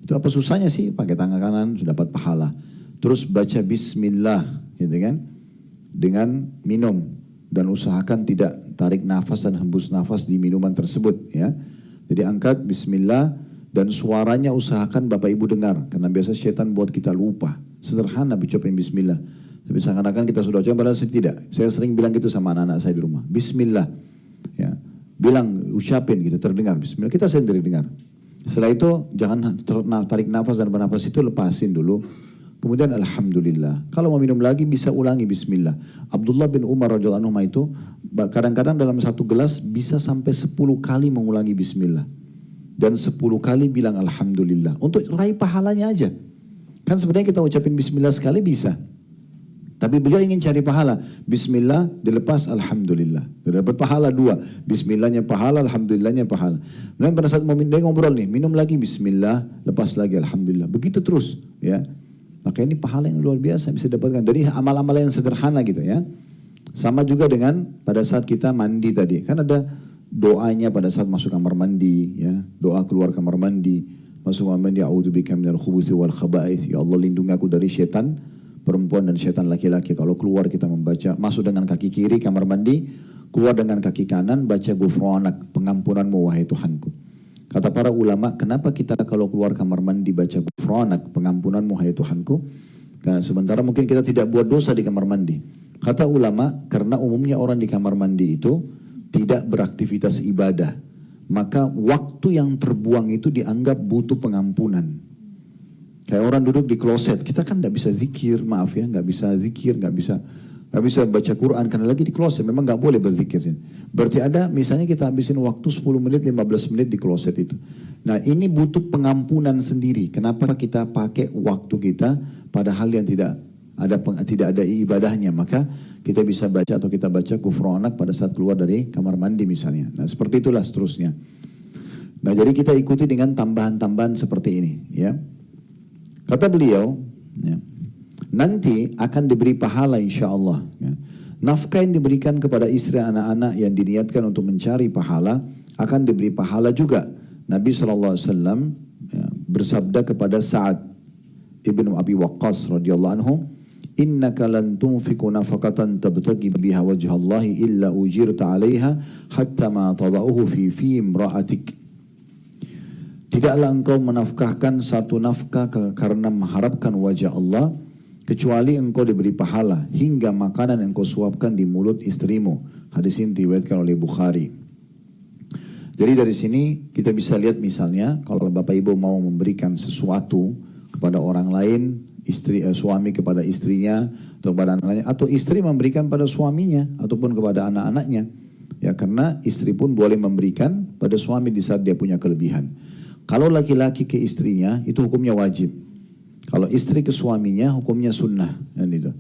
Itu apa susahnya sih pakai tangan kanan sudah dapat pahala. terus baca bismillah, gitu kan, dengan minum, dan usahakan tidak tarik nafas dan hembus nafas di minuman tersebut, ya. Jadi angkat bismillah dan suaranya usahakan Bapak Ibu dengar, karena biasa setan buat kita lupa. Sederhana ucapin bismillah, tapi seakan-akan kita sudah ucapin, padahal tidak. Saya sering bilang gitu sama anak-anak saya di rumah, bismillah, ya, bilang ucapin gitu, terdengar bismillah, kita sendiri dengar. Setelah itu jangan tarik nafas dan bernafas itu lepasin dulu. Kemudian alhamdulillah. Kalau mau minum lagi bisa ulangi bismillah. Abdullah bin Umar radhiyallahu anhu itu kadang-kadang dalam satu gelas bisa sampai 10 kali mengulangi bismillah. Dan 10 kali bilang alhamdulillah. Untuk raih pahalanya aja. Kan sebenarnya kita ucapin bismillah sekali bisa. Tapi beliau ingin cari pahala. Bismillah dilepas alhamdulillah. Dia dapat pahala 2. Bismillahnya pahala, alhamdulillahnya pahala. Dan pada saat mau dia ngobrol nih, minum lagi bismillah, lepas lagi alhamdulillah. Begitu terus, ya. Maka ini pahala yang luar biasa bisa dapatkan dari amal-amal yang sederhana gitu, ya. Sama juga dengan pada saat kita mandi tadi. Kan ada doanya pada saat masuk kamar mandi, ya. Doa keluar kamar mandi. Masuk kamar mandi, a'udzubika minal khubuthi wal khaba'ith. Ya Allah, lindungi aku dari setan perempuan dan setan laki-laki. Kalau keluar kita membaca, masuk dengan kaki kiri kamar mandi, keluar dengan kaki kanan, baca ghufranak, pengampunanmu wahai Tuhanku. Kata para ulama, kenapa kita kalau keluar kamar mandi baca ghufranak, pengampunanmu wahai Tuhanku? Karena sementara mungkin kita tidak buat dosa di kamar mandi. Kata ulama, karena umumnya orang di kamar mandi itu tidak beraktivitas ibadah. Maka waktu yang terbuang itu dianggap butuh pengampunan. Kayak orang duduk di kloset, kita kan nggak bisa zikir, maaf ya, nggak bisa zikir, nggak bisa baca Quran karena lagi di kloset, memang nggak boleh berzikir. Berarti ada, misalnya kita habisin waktu 10 menit, 15 menit di kloset itu. Nah ini butuh pengampunan sendiri. Kenapa kita pakai waktu kita pada hal yang tidak ada ibadahnya? Maka kita bisa baca atau kita baca ghufranak pada saat keluar dari kamar mandi misalnya. Nah seperti itulah seterusnya. Nah jadi kita ikuti dengan tambahan-tambahan seperti ini, ya. Kata beliau, ya, nanti akan diberi pahala insya Allah. Ya. Nafkah yang diberikan kepada istri anak-anak yang diniatkan untuk mencari pahala akan diberi pahala juga. Nabi SAW ya, bersabda kepada Sa'ad ibnu Abi Waqqas radhiyallahu anhu, innaka lan tunfiqu nafaqatan tabtaghi biha wajhallahi illa ujirta 'alaiha hatta ma tada'uhu fi imra'atik. Tidaklah engkau menafkahkan satu nafkah karena mengharapkan wajah Allah, kecuali engkau diberi pahala hingga makanan yang engkau suapkan di mulut istrimu. Hadis ini diriwayatkan oleh Bukhari. Jadi dari sini kita bisa lihat misalnya kalau Bapak Ibu mau memberikan sesuatu kepada orang lain, suami kepada istrinya atau kepada anak-anaknya, atau istri memberikan pada suaminya ataupun kepada anak-anaknya. Ya karena istri pun boleh memberikan pada suami di saat dia punya kelebihan. Kalau laki-laki ke istrinya itu hukumnya wajib. Kalau istri ke suaminya hukumnya sunnah. Dan itu.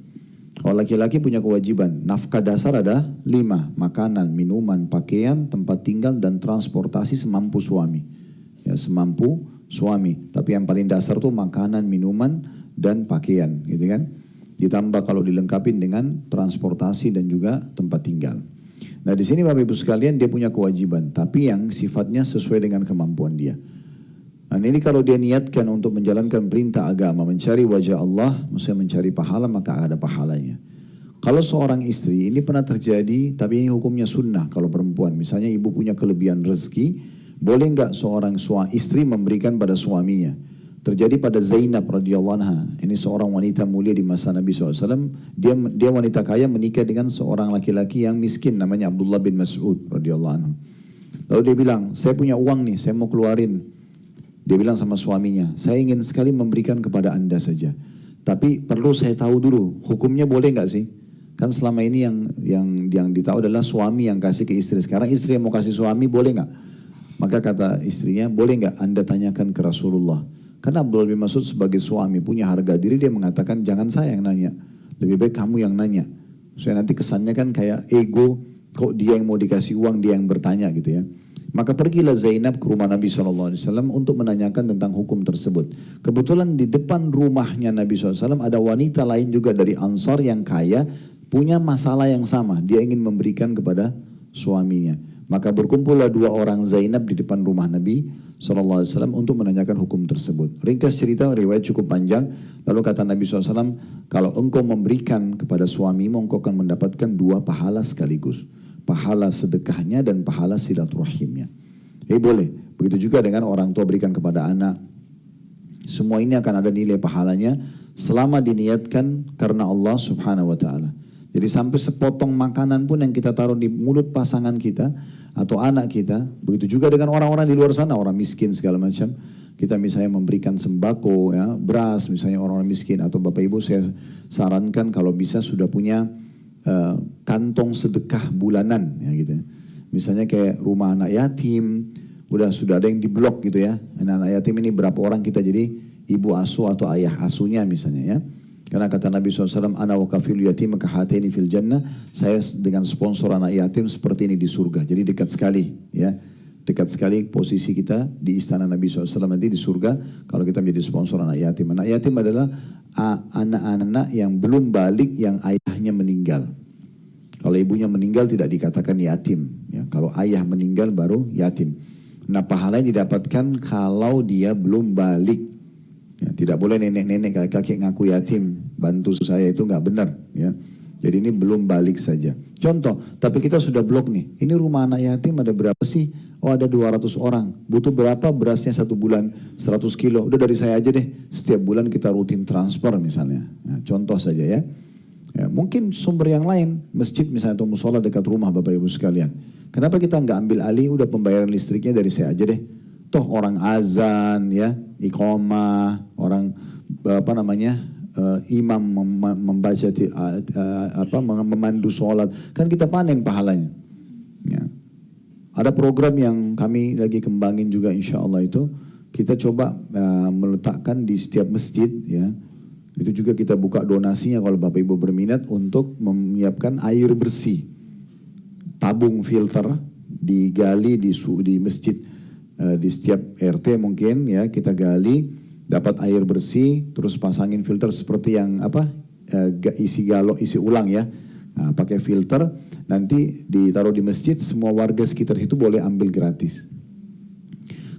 Kalau laki-laki punya kewajiban, nafkah dasar ada 5, makanan, minuman, pakaian, tempat tinggal dan transportasi semampu suami. Ya, semampu suami. Tapi yang paling dasar tuh makanan, minuman dan pakaian, gitu kan? Ditambah kalau dilengkapi dengan transportasi dan juga tempat tinggal. Nah di sini Bapak Ibu sekalian dia punya kewajiban, tapi yang sifatnya sesuai dengan kemampuan dia. Nah ini kalau dia niatkan untuk menjalankan perintah agama, mencari wajah Allah, maksudnya mencari pahala, maka ada pahalanya. Kalau seorang istri, ini pernah terjadi, tapi ini hukumnya sunnah kalau perempuan. Misalnya ibu punya kelebihan rezeki, boleh nggak seorang istri memberikan pada suaminya? Terjadi pada Zainab radhiyallahu anha. Ini seorang wanita mulia di masa Nabi SAW. Dia wanita kaya menikah dengan seorang laki-laki yang miskin, namanya Abdullah bin Mas'ud radhiyallahu anhu. Lalu dia bilang, saya punya uang nih, saya mau keluarin. Dia bilang sama suaminya, saya ingin sekali memberikan kepada anda saja. Tapi perlu saya tahu dulu, hukumnya boleh nggak sih? Kan selama ini yang ditahu adalah suami yang kasih ke istri. Sekarang istri yang mau kasih suami, boleh nggak? Maka kata istrinya, boleh nggak anda tanyakan ke Rasulullah? Karena Abdullah bin Mas'ud sebagai suami punya harga diri, dia mengatakan jangan saya yang nanya. Lebih baik kamu yang nanya. Supaya nanti kesannya kan kayak ego, kok dia yang mau dikasih uang, dia yang bertanya gitu ya. Maka pergilah Zainab ke rumah Nabi SAW untuk menanyakan tentang hukum tersebut. Kebetulan di depan rumahnya Nabi SAW ada wanita lain juga dari Ansar yang kaya, punya masalah yang sama. Dia ingin memberikan kepada suaminya. Maka berkumpullah dua orang Zainab di depan rumah Nabi SAW untuk menanyakan hukum tersebut. Ringkas cerita, riwayat cukup panjang. Lalu kata Nabi SAW, kalau engkau memberikan kepada suamimu, engkau akan mendapatkan dua pahala sekaligus. Pahala sedekahnya dan pahala silaturahimnya. Boleh. Begitu juga dengan orang tua berikan kepada anak. Semua ini akan ada nilai pahalanya selama diniatkan karena Allah Subhanahu wa Ta'ala. Jadi sampai sepotong makanan pun yang kita taruh di mulut pasangan kita atau anak kita, begitu juga dengan orang-orang di luar sana, orang miskin segala macam. Kita misalnya memberikan sembako, ya, beras, misalnya orang-orang miskin, atau Bapak Ibu saya sarankan kalau bisa sudah punya kantong sedekah bulanan, ya gitu. Misalnya kayak rumah anak yatim, sudah ada yang diblok gitu ya. Anak yatim ini berapa orang kita jadi ibu asuh atau ayah asuhnya misalnya ya. Karena kata Nabi SAW, ana wa kafilu yatim kahataini fil jannah, saya dengan sponsor anak yatim seperti ini di surga. Jadi dekat sekali ya. Dekat sekali posisi kita di istana Nabi SAW nanti di surga kalau kita menjadi sponsor anak yatim. Anak yatim adalah anak-anak yang belum balik yang ayahnya meninggal. Kalau ibunya meninggal tidak dikatakan yatim. Ya. Kalau ayah meninggal baru yatim. Nah pahalanya didapatkan kalau dia belum balik. Ya, tidak boleh nenek-nenek kakek-kakek ngaku yatim, bantu saya, itu nggak benar. Ya. Jadi ini belum balik saja. Contoh, tapi kita sudah blok nih. Ini rumah anak yatim ada berapa sih? Oh ada 200 orang. Butuh berapa berasnya satu bulan? 100 kilo. Udah dari saya aja deh. Setiap bulan kita rutin transfer misalnya. Nah, contoh saja ya. Ya. Mungkin sumber yang lain, masjid misalnya atau musola dekat rumah Bapak Ibu sekalian. Kenapa kita nggak ambil alih? Udah pembayaran listriknya dari saya aja deh. Toh orang azan ya, iqamah, orang imam membaca memandu sholat, kan kita panen pahalanya. Ya. Ada program yang kami lagi kembangin juga insya Allah itu, kita coba meletakkan di setiap masjid ya. Itu juga kita buka donasinya kalau Bapak Ibu berminat untuk menyiapkan air bersih. Tabung filter digali di masjid. Di setiap RT mungkin ya kita gali dapat air bersih terus pasangin filter seperti yang isi galon isi ulang ya, nah, pakai filter nanti ditaruh di masjid, semua warga sekitar itu boleh ambil gratis.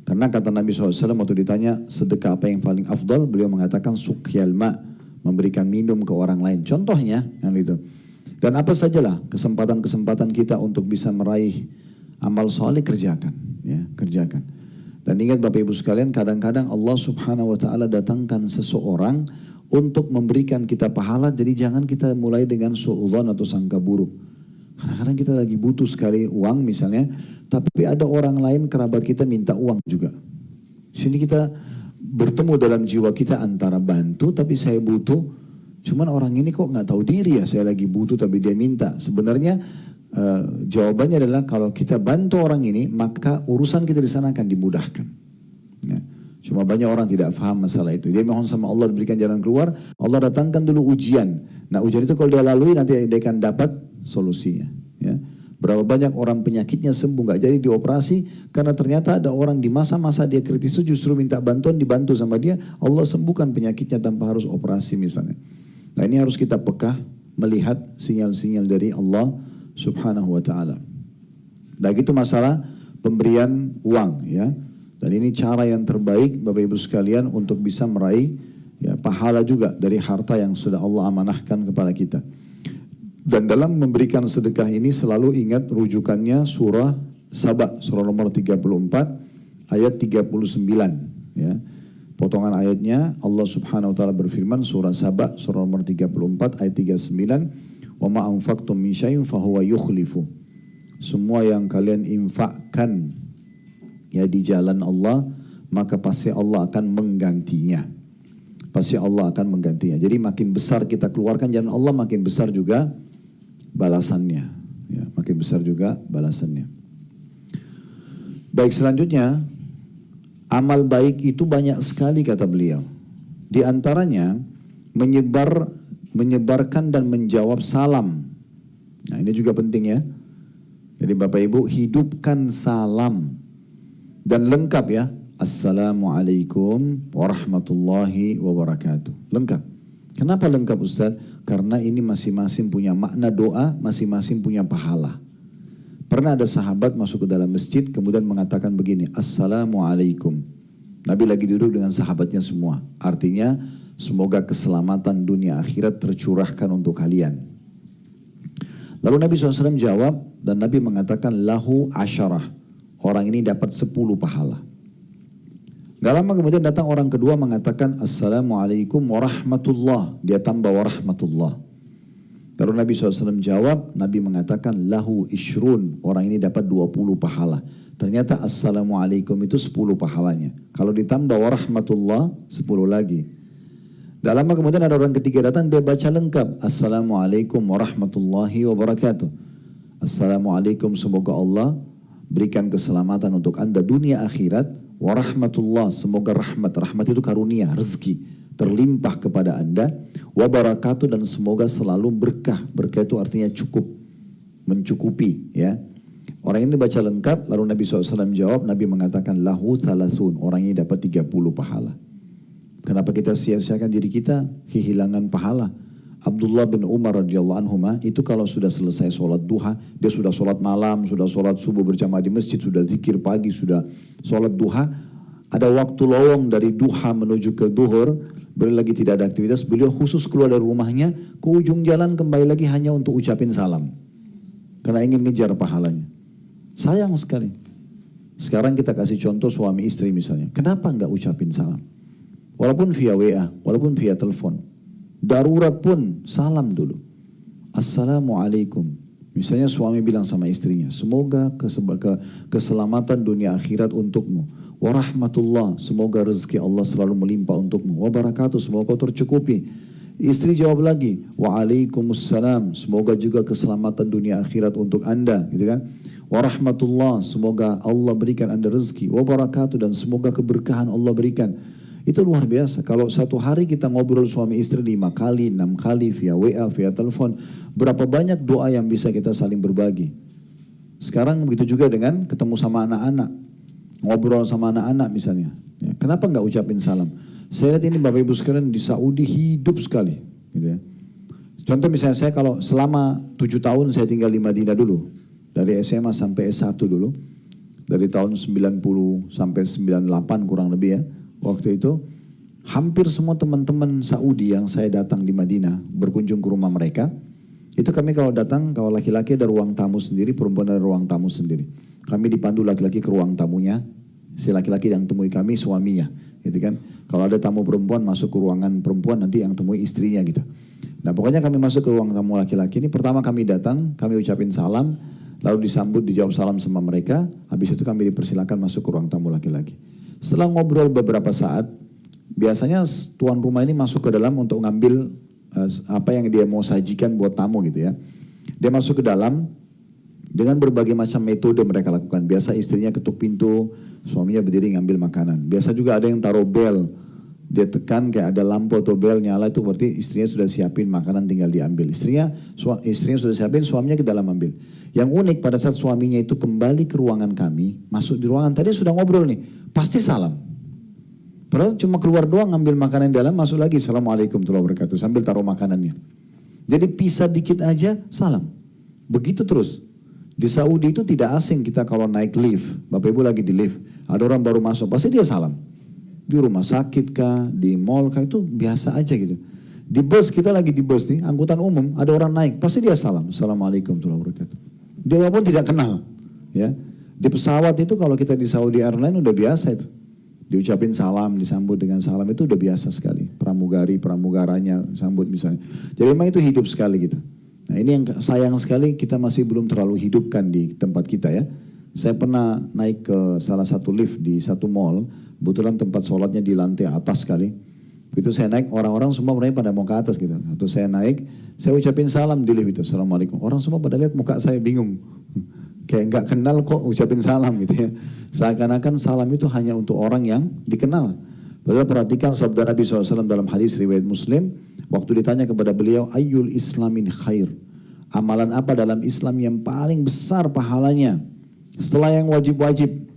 Karena kata Nabi SAW waktu ditanya sedekah apa yang paling afdal, beliau mengatakan suqyal ma, memberikan minum ke orang lain, contohnya kan itu. Dan apa sajalah kesempatan-kesempatan kita untuk bisa meraih amal soleh, kerjakan ya, kerjakan. Dan ingat Bapak Ibu sekalian, kadang-kadang Allah Subhanahu wa Ta'ala datangkan seseorang untuk memberikan kita pahala. Jadi jangan kita mulai dengan suudzon atau sangka buruk. Kadang-kadang kita lagi butuh sekali uang misalnya, tapi ada orang lain kerabat kita minta uang juga. Sini kita bertemu dalam jiwa kita antara bantu tapi saya butuh, cuman orang ini kok nggak tahu diri ya, saya lagi butuh tapi dia minta. Sebenarnya jawabannya adalah kalau kita bantu orang ini maka urusan kita di sana akan dimudahkan ya. Cuma banyak orang tidak paham masalah itu. Dia mohon sama Allah diberikan jalan keluar, Allah datangkan dulu ujian. Nah ujian itu kalau dia lalui nanti dia akan dapat solusinya ya. Berapa banyak orang penyakitnya sembuh gak jadi dioperasi karena ternyata ada orang di masa-masa dia kritis itu justru minta bantuan, dibantu sama dia, Allah sembuhkan penyakitnya tanpa harus operasi misalnya. Nah ini harus kita peka melihat sinyal-sinyal dari Allah Subhanahu wa Ta'ala. Baik, itu masalah pemberian uang ya. Dan ini cara yang terbaik Bapak Ibu sekalian untuk bisa meraih ya, pahala juga dari harta yang sudah Allah amanahkan kepada kita. Dan dalam memberikan sedekah ini selalu ingat rujukannya surah Saba, surah nomor 34 ayat 39 ya. Potongan ayatnya Allah Subhanahu wa Ta'ala berfirman, surah Saba surah nomor 34 ayat 39, wa ma anfaqtum min syai'in fahuwa yukhlifu. Semua yang kalian infakkan ya di jalan Allah, maka pasti Allah akan menggantinya. Pasti Allah akan menggantinya. Jadi makin besar kita keluarkan jalan Allah, makin besar juga balasannya. Ya, makin besar juga balasannya. Baik, selanjutnya amal baik itu banyak sekali kata beliau. Di antaranya menyebarkan dan menjawab salam. Nah ini juga penting ya. Jadi Bapak Ibu hidupkan salam. Dan lengkap ya. Assalamualaikum warahmatullahi wabarakatuh. Lengkap. Kenapa lengkap Ustaz? Karena ini masing-masing punya makna doa, masing-masing punya pahala. Pernah ada sahabat masuk ke dalam masjid kemudian mengatakan begini, Assalamualaikum. Nabi lagi duduk dengan sahabatnya semua. Artinya semoga keselamatan dunia akhirat tercurahkan untuk kalian. Lalu Nabi SAW jawab dan Nabi mengatakan lahu asyarah. Orang ini dapat 10 pahala. Gak lama kemudian datang orang kedua mengatakan Assalamualaikum warahmatullah. Dia tambah warahmatullah. Lalu Nabi SAW jawab, Nabi mengatakan lahu ishrun, orang ini dapat 20 pahala. Ternyata Assalamualaikum itu 10 pahalanya. Kalau ditambah warahmatullah, 10 lagi. Tak lama kemudian ada orang ketiga datang, dia baca lengkap. Assalamualaikum warahmatullahi wabarakatuh. Assalamualaikum, semoga Allah berikan keselamatan untuk anda dunia akhirat. Warahmatullah, semoga rahmat. Rahmat itu karunia, rezeki terlimpah kepada anda, wabarakatuh, dan semoga selalu berkah. Berkah itu artinya cukup, mencukupi, ya. Orang ini baca lengkap, lalu Nabi SAW jawab, Nabi mengatakan lahu thalathun, orang ini dapat 30 pahala. Kenapa kita sia-siakan diri kita, kehilangan pahala? Abdullah bin Umar radhiyallahu anhuma itu kalau sudah selesai sholat duha, dia sudah sholat malam, sudah sholat subuh berjamaah di masjid, sudah zikir pagi, sudah sholat duha, ada waktu lowong dari duha menuju ke duhur, beliau lagi tidak ada aktivitas, beliau khusus keluar dari rumahnya, ke ujung jalan kembali lagi hanya untuk ucapin salam. Karena ingin ngejar pahalanya. Sayang sekali. Sekarang kita kasih contoh suami istri misalnya. Kenapa nggak ucapin salam? Walaupun via WA, walaupun via telepon. Darurat pun salam dulu. Assalamualaikum. Misalnya suami bilang sama istrinya, semoga keselamatan dunia akhirat untukmu. Warahmatullah, semoga rezeki Allah selalu melimpah untukmu. Wabarakatuh, semoga kau tercukupi. Istri jawab lagi, waalaikumsalam, semoga juga keselamatan dunia akhirat untuk anda, gitu kan? Warahmatullah, semoga Allah berikan anda rezeki. Wabarakatuh, dan semoga keberkahan Allah berikan. Itu luar biasa. Kalau satu hari kita ngobrol suami istri 5 kali, 6 kali via WA, via telepon, berapa banyak doa yang bisa kita saling berbagi. Sekarang begitu juga dengan ketemu sama anak-anak. Ngobrol sama anak-anak misalnya. Ya, kenapa nggak ucapin salam? Saya lihat ini Bapak Ibu sekalian di Saudi hidup sekali. Gitu ya. Contoh misalnya saya kalau selama 7 tahun saya tinggal di Madinah dulu. Dari SMA sampai S1 dulu. Dari tahun 90 sampai 98 kurang lebih ya. Waktu itu hampir semua teman-teman Saudi yang saya datang di Madinah berkunjung ke rumah mereka, itu kami kalau datang, kalau laki-laki ada ruang tamu sendiri, perempuan ada ruang tamu sendiri. Kami dipandu laki-laki ke ruang tamunya, si laki-laki yang temui kami suaminya, gitu kan. Kalau ada tamu perempuan masuk ke ruangan perempuan, nanti yang temui istrinya gitu. Nah pokoknya kami masuk ke ruang tamu laki-laki ini, pertama kami datang, kami ucapin salam, lalu disambut, dijawab salam sama mereka, habis itu kami dipersilakan masuk ke ruang tamu laki-laki. Setelah ngobrol beberapa saat, biasanya tuan rumah ini masuk ke dalam untuk ngambil apa yang dia mau sajikan buat tamu gitu ya. Dia masuk ke dalam dengan berbagai macam metode mereka lakukan. Biasa istrinya ketuk pintu, suaminya berdiri ngambil makanan. Biasa juga ada yang taruh bel, dia tekan kayak ada lampu atau bel nyala, itu berarti istrinya sudah siapin makanan tinggal diambil. Istrinya sudah siapin, suaminya ke dalam ambil. Yang unik pada saat suaminya itu kembali ke ruangan kami, masuk di ruangan tadi sudah ngobrol nih, pasti salam. Padahal cuma keluar doang ngambil makanan di dalam, masuk lagi Assalamualaikum warahmatullahi wabarakatuh sambil taruh makanannya. Jadi pisah dikit aja salam. Begitu terus. Di Saudi itu tidak asing kita kalau naik lift, Bapak Ibu lagi di lift, ada orang baru masuk, pasti dia salam. Di rumah sakit kah, di mall kah, itu biasa aja gitu. Di bus, kita lagi di bus nih, angkutan umum, ada orang naik, pasti dia salam. Assalamualaikum warahmatullahi wabarakatuh. Dia walaupun tidak kenal, ya. Di pesawat itu kalau kita di Saudi Airlines udah biasa itu. Diucapin salam, disambut dengan salam itu udah biasa sekali. Pramugaranya sambut misalnya. Jadi memang itu hidup sekali gitu. Nah ini yang sayang sekali kita masih belum terlalu hidupkan di tempat kita ya. Saya pernah naik ke salah satu lift di satu mall, kebetulan tempat sholatnya di lantai atas sekali. Begitu saya naik, orang-orang semua mereka pada mau ke atas gitu. Waktu saya naik, saya ucapin salam di lift itu, Assalamualaikum. Orang semua pada lihat muka saya bingung. Kayak nggak kenal kok ucapin salam gitu ya. Seakan-akan salam itu hanya untuk orang yang dikenal. Padahal perhatikan sabda Nabi SAW dalam hadis riwayat Muslim, waktu ditanya kepada beliau, ayyul islamin khair. Amalan apa dalam Islam yang paling besar pahalanya? Setelah yang wajib-wajib.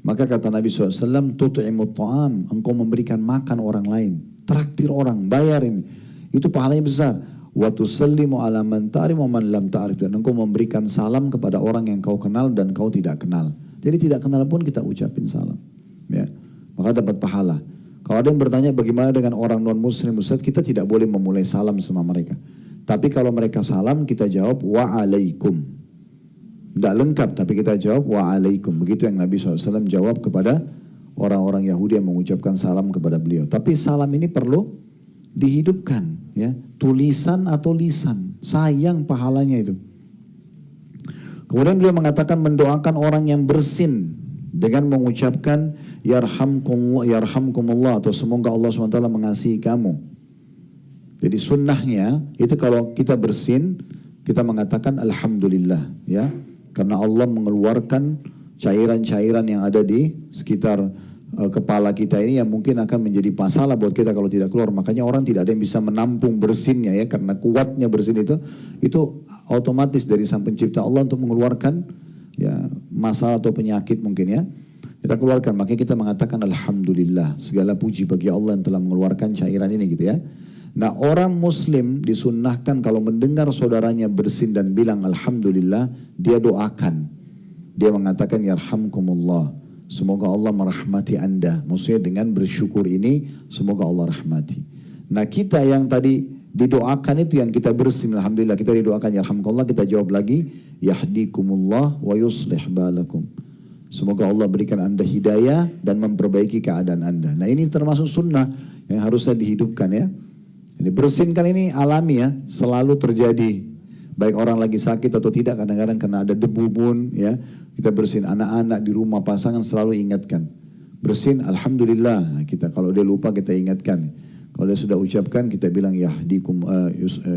Maka kata Nabi SAW, tut'imut ta'am, engkau memberikan makan orang lain, traktir orang, bayar ini. Itu pahalanya besar. wa tusallimu ala man ta'rif wa man lam ta'rif, dan engkau memberikan salam kepada orang yang kau kenal dan kau tidak kenal. Jadi tidak kenal pun kita ucapin salam, ya, maka dapat pahala. Kalau ada yang bertanya bagaimana dengan orang non muslim, Ustaz, kita tidak boleh memulai salam sama mereka. Tapi kalau mereka salam kita jawab wa'alaikum. Tidak lengkap tapi kita jawab wa'alaikum. Begitu yang Nabi SAW jawab kepada orang-orang Yahudi yang mengucapkan salam kepada beliau. Tapi salam ini perlu dihidupkan, ya, tulisan atau lisan. Sayang pahalanya itu. Kemudian beliau mengatakan mendoakan orang yang bersin dengan mengucapkan yarhamkumullah atau semoga Allah SWT mengasihi kamu. Jadi sunnahnya itu kalau kita bersin kita mengatakan alhamdulillah, ya, karena Allah mengeluarkan cairan-cairan yang ada di sekitar kepala kita ini yang mungkin akan menjadi masalah buat kita kalau tidak keluar. Makanya orang tidak ada yang bisa menampung bersinnya, ya, karena kuatnya bersin itu otomatis dari Sang Pencipta Allah untuk mengeluarkan, ya, masalah atau penyakit mungkin, ya. Kita keluarkan, makanya kita mengatakan alhamdulillah, segala puji bagi Allah yang telah mengeluarkan cairan ini, gitu, ya. Nah, orang muslim disunnahkan kalau mendengar saudaranya bersin dan bilang alhamdulillah, dia doakan. Dia mengatakan yarhamkumullah, semoga Allah merahmati Anda. Maksudnya dengan bersyukur ini semoga Allah rahmati. Nah, kita yang tadi didoakan itu yang kita bersin alhamdulillah, kita didoakan yarhamkumullah, kita jawab lagi yahdikumullah wa yuslih balakum. Semoga Allah berikan Anda hidayah dan memperbaiki keadaan Anda. Nah, ini termasuk sunnah yang harusnya dihidupkan, ya. Jadi bersin kan ini alami, ya, selalu terjadi. Baik orang lagi sakit atau tidak, kadang-kadang karena ada debu pun, ya, kita bersin. Anak-anak di rumah, pasangan selalu ingatkan. Bersin alhamdulillah. Nah, kita kalau dia lupa kita ingatkan. Kalau dia sudah ucapkan kita bilang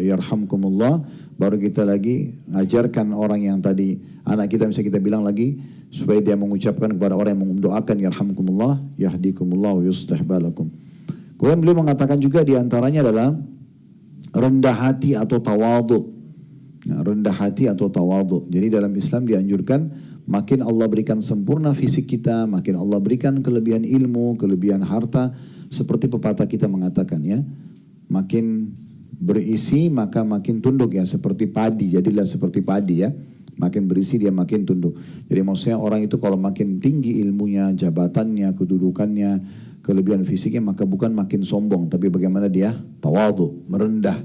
yarhamkumullah, baru kita lagi ngajarkan orang yang tadi anak kita bisa kita bilang lagi supaya dia mengucapkan kepada orang yang mendoakan yarhamkumullah, yahdikumullah wa yuslih balakum. Kemudian beliau mengatakan juga diantaranya adalah rendah hati atau tawadhu. Nah, rendah hati atau tawadhu. Jadi dalam Islam dianjurkan makin Allah berikan sempurna fisik kita, makin Allah berikan kelebihan ilmu, kelebihan harta, seperti pepatah kita mengatakan, ya, makin berisi maka makin tunduk, ya, seperti padi. Jadilah seperti padi, ya, makin berisi dia makin tunduk. Jadi maksudnya orang itu kalau makin tinggi ilmunya, jabatannya, kedudukannya, kelebihan fisiknya, maka bukan makin sombong, tapi bagaimana dia tawadhu, merendah.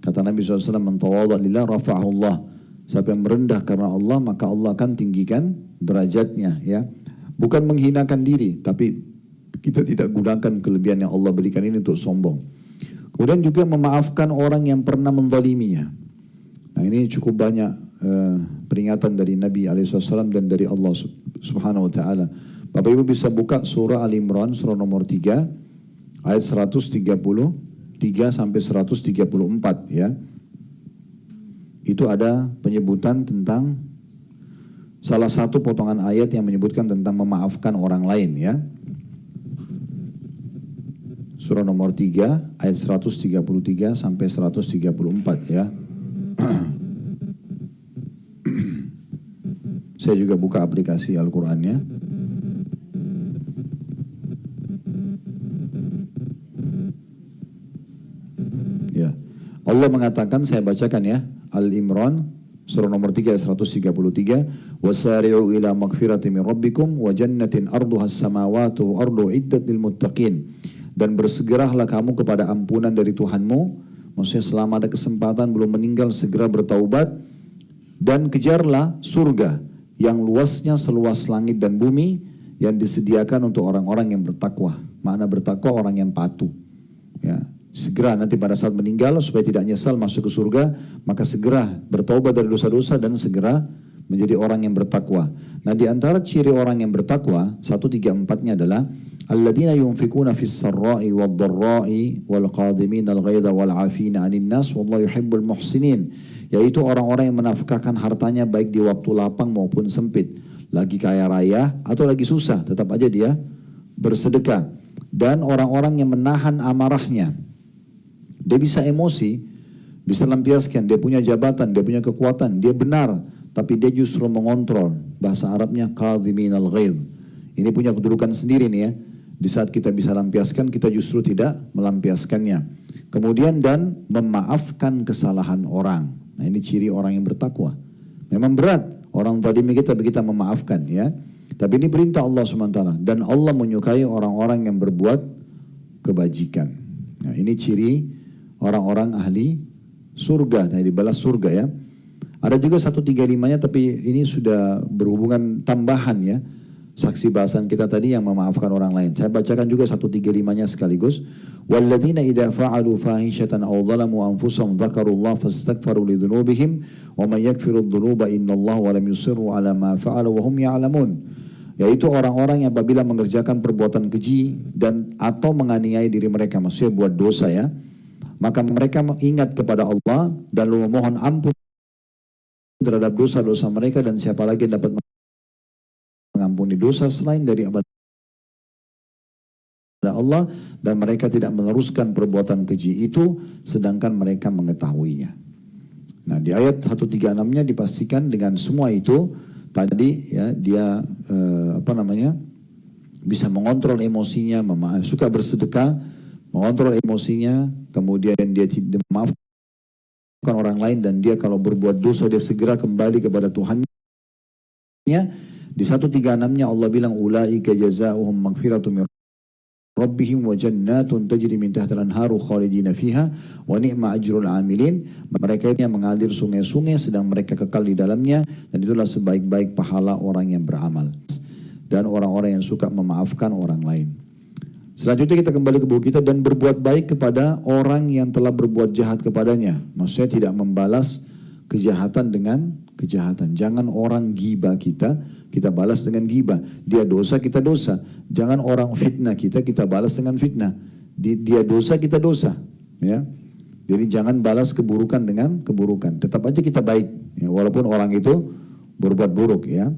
Kata Nabi SAW, man tawadha lillah rafa'ahu Allah. Siapa yang merendah karena Allah, maka Allah akan tinggikan derajatnya, ya. Bukan menghinakan diri, tapi kita tidak gunakan kelebihan yang Allah berikan ini untuk sombong. Kemudian juga memaafkan orang yang pernah menzaliminya. Nah, ini cukup banyak peringatan dari Nabi SAW dan dari Allah Subhanahu Wa Taala. Bapak Ibu bisa buka surah Al-Imran, surah nomor 3, ayat 133 sampai 134, ya. Itu ada penyebutan tentang salah satu potongan ayat yang menyebutkan tentang memaafkan orang lain, ya. Surah nomor 3, ayat 133 sampai 134, ya. Saya juga buka aplikasi Al-Qur'annya. Ya. Allah mengatakan, saya bacakan, ya, Al-Imran surah nomor 3 ayat 133, wasari'u ila magfirati min rabbikum wa jannatin arduhas samawati wal ardu iddat lil muttaqin. Dan bersegeralah kamu kepada ampunan dari Tuhanmu, maksudnya selama ada kesempatan belum meninggal segera bertaubat, dan kejarlah surga yang luasnya seluas langit dan bumi yang disediakan untuk orang-orang yang bertakwa. Makna bertakwa orang yang patuh, ya. Segera nanti pada saat meninggal supaya tidak nyesal masuk ke surga, maka segera bertaubat dari dosa-dosa dan segera menjadi orang yang bertakwa. Nah, di antara ciri orang yang bertakwa 134-nya adalah alladzina yunfikuna fis sarra'i wad dharra'i wal qadimin al ghaidha wal 'afina 'anil nas wallahu yuhibbul muhsinin, yaitu orang-orang yang menafkahkan hartanya baik di waktu lapang maupun sempit, lagi kaya raya atau lagi susah, tetap aja dia bersedekah. Dan orang-orang yang menahan amarahnya. Dia bisa emosi, bisa lampiaskan, dia punya jabatan, dia punya kekuatan, dia benar, tapi dia justru mengontrol. Bahasa Arabnya kadhiminal ghaidh. Ini punya kedudukan sendiri nih, ya. Di saat kita bisa lampiaskan, kita justru tidak melampiaskannya. Kemudian dan memaafkan kesalahan orang. Nah ini ciri orang yang bertakwa. Memang berat orang tadi kita memaafkan ya. Tapi ini perintah Allah SWT. Dan Allah menyukai orang-orang yang berbuat kebajikan. Nah ini ciri orang-orang ahli surga. Nah dibalas surga ya. Ada juga 135-nya tapi ini sudah berhubungan tambahan ya. Saksi bahasan kita tadi yang memaafkan orang lain. Saya bacakan juga 135-nya sekaligus. Walladzina idza fa'alu fahishatan aw dhalamu anfusahum dzakarullaha fastaghfaru lidzunubihim wa may yaghfiru dzunuba innallaha wa lam yusirru ala ma fa'alu wa hum ya'lamun. Yaitu orang-orang yang apabila mengerjakan perbuatan keji dan atau menganiaya diri mereka, maksudnya buat dosa ya, maka mereka ingat kepada Allah dan memohon ampun terhadap dosa-dosa mereka, dan siapa lagi yang dapat mengampuni dosa selain dari Allah, dan mereka tidak meneruskan perbuatan keji itu sedangkan mereka mengetahuinya. Nah di ayat 136-nya dipastikan dengan semua itu tadi ya, dia bisa mengontrol emosinya, suka bersedekah, mengontrol emosinya, kemudian dia tidak memaafkan orang lain, dan dia kalau berbuat dosa dia segera kembali kepada Tuhannya. Di 136-nya Allah bilang ulaika jazaohum maghfiratum min rabbihim wa jannatun tajri min tahtiha al-anharu khalidina fiha wa ni'ma ajrul amilin. Mereka ini yang mengalir sungai-sungai sedang mereka kekal di dalamnya, dan itulah sebaik-baik pahala orang yang beramal dan orang-orang yang suka memaafkan orang lain. Selanjutnya kita kembali ke buku kita, dan berbuat baik kepada orang yang telah berbuat jahat kepadanya. Maksudnya tidak membalas kejahatan dengan kejahatan. Jangan orang gibah kita balas dengan gibah. Dia dosa, kita dosa. Jangan orang fitnah kita balas dengan fitnah. Dia dosa, kita dosa. Ya. Jadi jangan balas keburukan dengan keburukan. Tetap aja kita baik, ya, walaupun orang itu berbuat buruk. Ya.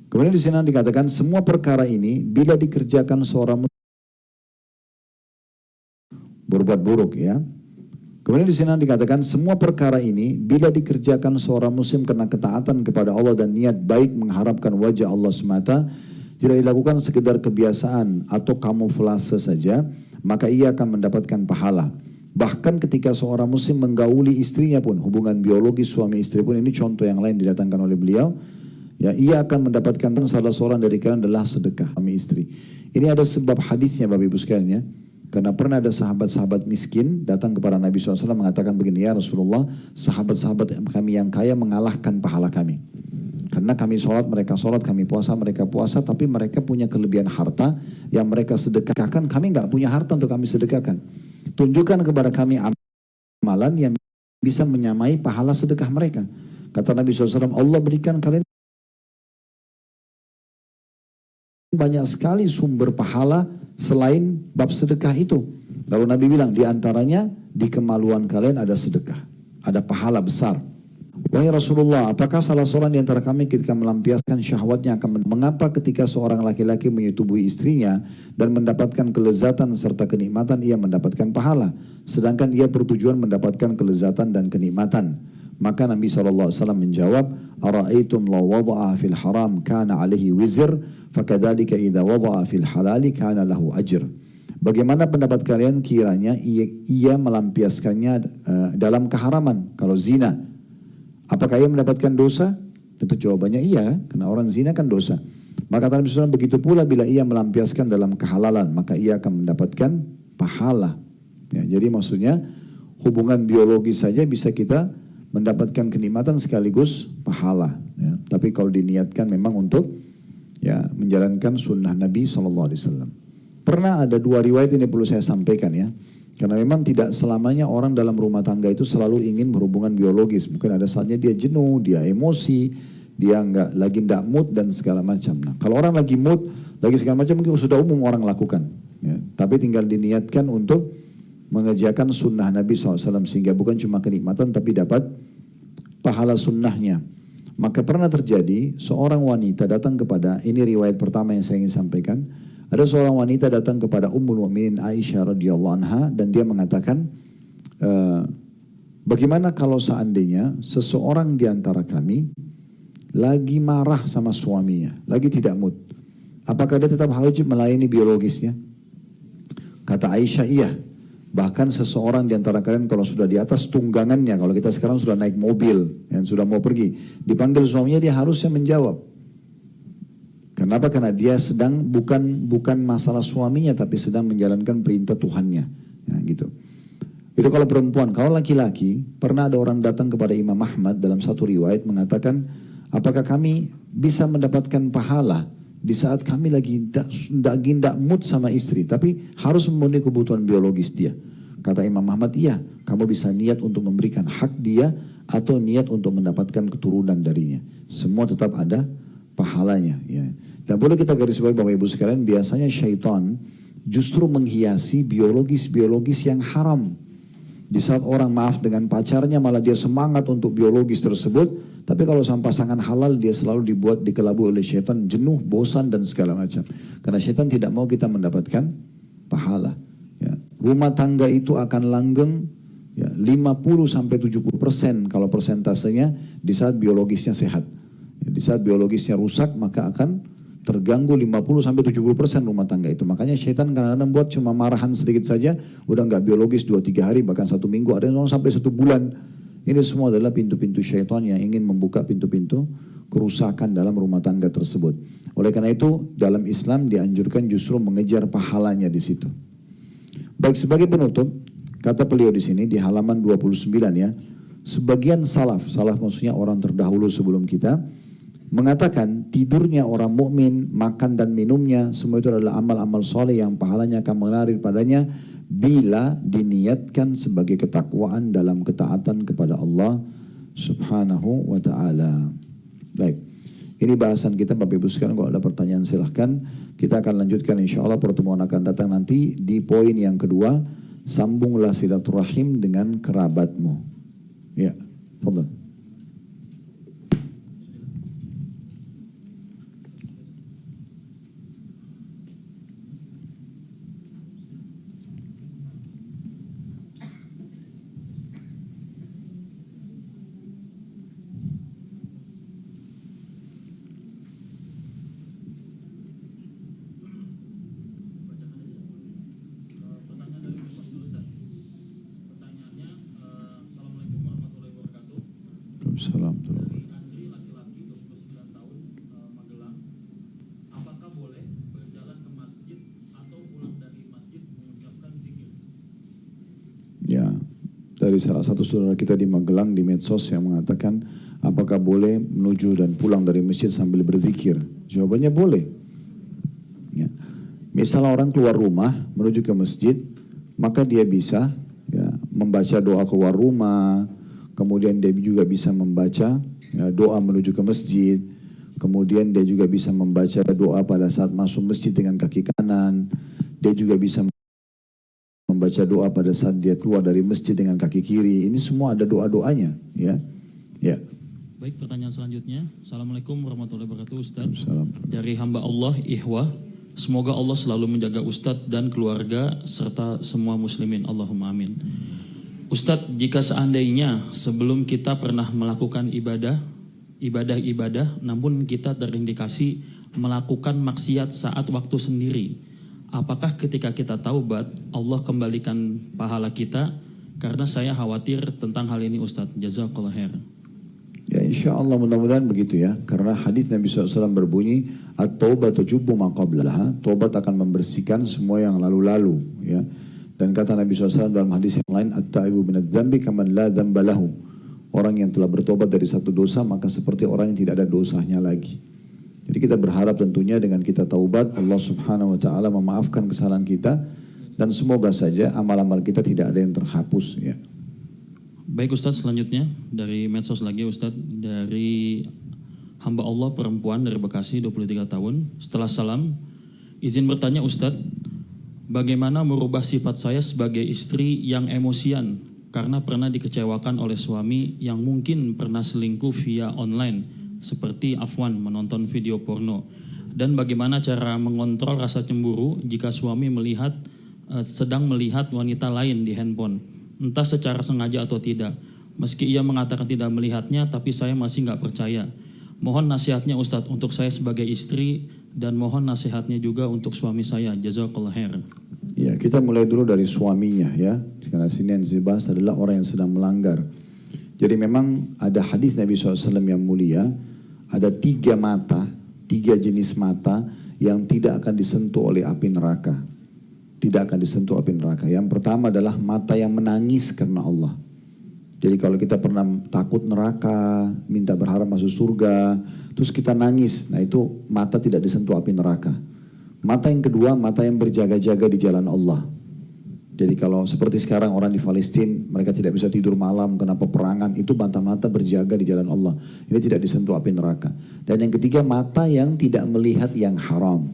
Kemudian di sini dikatakan semua perkara ini bila dikerjakan seorang berbuat buruk, ya. Kemudian di sini dikatakan semua perkara ini bila dikerjakan seorang muslim karena ketaatan kepada Allah dan niat baik mengharapkan wajah Allah semata, tidak dilakukan sekedar kebiasaan atau kamuflase saja, maka ia akan mendapatkan pahala. Bahkan ketika seorang muslim menggauli istrinya pun, hubungan biologis suami istri pun, ini contoh yang lain didatangkan oleh beliau, ya, ia akan mendapatkan salah seorang dari kalian adalah sedekah suami istri. Ini ada sebab hadisnya Bapak Ibu sekalian ya. Karena pernah ada sahabat-sahabat miskin datang kepada Nabi SAW mengatakan begini, ya Rasulullah, sahabat-sahabat kami yang kaya mengalahkan pahala kami. Karena kami sholat, mereka sholat, kami puasa, mereka puasa, tapi mereka punya kelebihan harta yang mereka sedekahkan, kami nggak punya harta untuk kami sedekahkan. Tunjukkan kepada kami amalan yang bisa menyamai pahala sedekah mereka. Kata Nabi SAW, Allah berikan kalian banyak sekali sumber pahala selain bab sedekah itu. Lalu Nabi bilang, di antaranya di kemaluan kalian ada sedekah, ada pahala besar. Wahai Rasulullah, apakah salah seorang di antara kami ketika melampiaskan syahwatnya akan mengapa ketika seorang laki-laki menyetubui istrinya dan mendapatkan kelezatan serta kenikmatan ia mendapatkan pahala, sedangkan ia bertujuan mendapatkan kelezatan dan kenikmatan? Maka Nabi SAW menjawab, Ara'aitum law wada'a fil haram kana alaihi wizr, fakadzalika idza wada'a fil halali kana lahu ajr. Bagaimana pendapat kalian kiranya ia melampiaskannya dalam keharaman, kalau zina, apakah ia mendapatkan dosa? Tentu jawabannya iya, karena orang zina kan dosa. Maka Nabi SAW begitu pula bila ia melampiaskan dalam kehalalan, maka ia akan mendapatkan pahala. Ya, jadi maksudnya hubungan biologis saja bisa kita mendapatkan kenikmatan sekaligus pahala. Ya. Tapi kalau diniatkan memang untuk ya menjalankan sunnah Nabi SAW. Pernah ada dua riwayat ini perlu saya sampaikan ya. Karena memang tidak selamanya orang dalam rumah tangga itu selalu ingin berhubungan biologis. Mungkin ada saatnya dia jenuh, dia emosi, dia nggak mood dan segala macam. Nah, kalau orang lagi mood, lagi segala macam mungkin sudah umum orang lakukan. Ya. Tapi tinggal diniatkan untuk mengerjakan sunnah Nabi SAW sehingga bukan cuma kenikmatan tapi dapat pahala sunnahnya. Maka pernah terjadi seorang wanita datang kepada, ini riwayat pertama yang saya ingin sampaikan, ada seorang wanita datang kepada Ummul Mukminin Aisyah radhiyallahu anha dan dia mengatakan, bagaimana kalau seandainya seseorang di antara kami lagi marah sama suaminya, lagi tidak mood, apakah dia tetap wajib melayani biologisnya? Kata Aisyah, iya. Bahkan seseorang di antara kalian kalau sudah di atas tunggangannya, kalau kita sekarang sudah naik mobil, yang sudah mau pergi, dipanggil suaminya, dia harusnya menjawab. Kenapa? Karena dia sedang bukan masalah suaminya, tapi sedang menjalankan perintah Tuhannya. Ya, gitu. Itu kalau perempuan. Kalau laki-laki, pernah ada orang datang kepada Imam Ahmad dalam satu riwayat mengatakan, apakah kami bisa mendapatkan pahala di saat kami lagi tidak mood sama istri, tapi harus memenuhi kebutuhan biologis dia? Kata Imam Ahmad, iya, kamu bisa niat untuk memberikan hak dia atau niat untuk mendapatkan keturunan darinya. Semua tetap ada pahalanya. Ya. Dan boleh kita garis bawahi Bapak Ibu sekalian, biasanya syaitan justru menghiasi biologis yang haram. Di saat orang maaf dengan pacarnya, malah dia semangat untuk biologis tersebut. Tapi kalau sama pasangan halal, dia selalu dikelabui oleh syaitan, jenuh, bosan dan segala macam. Karena syaitan tidak mau kita mendapatkan pahala. Ya. Rumah tangga itu akan langgeng ya, 50-70% kalau persentasenya di saat biologisnya sehat. Ya, di saat biologisnya rusak, maka akan terganggu 50-70% rumah tangga itu. Makanya syaitan kadang-kadang buat cuma marahan sedikit saja, udah nggak biologis 2-3 hari, bahkan 1 minggu, ada yang sampai 1 bulan. Ini semua adalah pintu-pintu syaitan yang ingin membuka pintu-pintu kerusakan dalam rumah tangga tersebut. Oleh karena itu, dalam Islam dianjurkan justru mengejar pahalanya di situ. Baik, sebagai penutup, kata beliau di sini di halaman 29 ya, sebagian salaf maksudnya orang terdahulu sebelum kita, mengatakan tidurnya orang mukmin, makan dan minumnya, semua itu adalah amal-amal soleh yang pahalanya akan mengalir padanya bila diniatkan sebagai ketakwaan dalam ketaatan kepada Allah Subhanahu wa ta'ala. Baik, ini bahasan kita Bapak Ibu sekalian. Kalau ada pertanyaan silahkan. Kita akan lanjutkan insya Allah pertemuan akan datang nanti di poin yang kedua, sambunglah silaturahim dengan kerabatmu. Ya, fadhal. Salam. Dari Andri, laki-laki 29 tahun, Magelang. Apakah boleh berjalan ke masjid atau pulang dari masjid mengucapkan zikir? Ya, dari salah satu saudara kita di Magelang di medsos yang mengatakan apakah boleh menuju dan pulang dari masjid sambil berzikir? Jawabannya boleh. Ya. Misal orang keluar rumah menuju ke masjid, maka dia bisa ya, membaca doa keluar rumah. Kemudian dia juga bisa membaca ya, doa menuju ke masjid. Kemudian dia juga bisa membaca doa pada saat masuk masjid dengan kaki kanan. Dia juga bisa membaca doa pada saat dia keluar dari masjid dengan kaki kiri. Ini semua ada doa-doanya. Ya. Ya. Baik, pertanyaan selanjutnya. Assalamualaikum warahmatullahi wabarakatuh, Ustaz. Salam. Dari hamba Allah, Ihwah. Semoga Allah selalu menjaga Ustadz dan keluarga serta semua muslimin. Allahumma amin. Ustadz, jika seandainya sebelum kita pernah melakukan ibadah, namun kita terindikasi melakukan maksiat saat waktu sendiri, apakah ketika kita taubat, Allah kembalikan pahala kita? Karena saya khawatir tentang hal ini, Ustadz. Jazakallah khair. Ya insya Allah mudah-mudahan begitu ya. Karena hadis Nabi SAW berbunyi, at-taubatu jubbu ma qablaha, taubat akan membersihkan semua yang lalu-lalu ya. Dan kata Nabi SAW dalam hadis yang lain, at-taibu minadz-dzambi kaman la dzamba lahu. Orang yang telah bertobat dari satu dosa, maka seperti orang yang tidak ada dosanya lagi. Jadi kita berharap tentunya dengan kita taubat, Allah Subhanahu wa ta'ala memaafkan kesalahan kita, dan semoga saja amal-amal kita tidak ada yang terhapus ya. Baik Ustadz, selanjutnya dari medsos lagi Ustadz, dari hamba Allah perempuan dari Bekasi 23 tahun. Setelah salam, izin bertanya Ustadz, bagaimana merubah sifat saya sebagai istri yang emosian karena pernah dikecewakan oleh suami yang mungkin pernah selingkuh via online seperti afwan menonton video porno, dan bagaimana cara mengontrol rasa cemburu jika suami sedang melihat wanita lain di handphone, entah secara sengaja atau tidak. Meski ia mengatakan tidak melihatnya, tapi saya masih nggak percaya. Mohon nasihatnya Ustadz untuk saya sebagai istri Dan mohon nasihatnya juga untuk suami saya. Jazakallah khair. Ya, kita mulai dulu dari suaminya ya. Karena sini yang dibahas adalah orang yang sedang melanggar. Jadi memang ada hadis Nabi SAW yang mulia, ada 3 mata, 3 jenis mata yang tidak akan disentuh oleh api neraka. Tidak akan disentuh api neraka. Yang pertama adalah mata yang menangis karena Allah. Jadi kalau kita pernah takut neraka, minta berharap masuk surga, terus kita nangis, nah itu mata tidak disentuh api neraka. Mata yang kedua, mata yang berjaga-jaga di jalan Allah. Jadi kalau seperti sekarang orang di Palestina, mereka tidak bisa tidur malam karena peperangan, itu mata-mata berjaga di jalan Allah. Ini tidak disentuh api neraka. Dan yang ketiga, mata yang tidak melihat yang haram.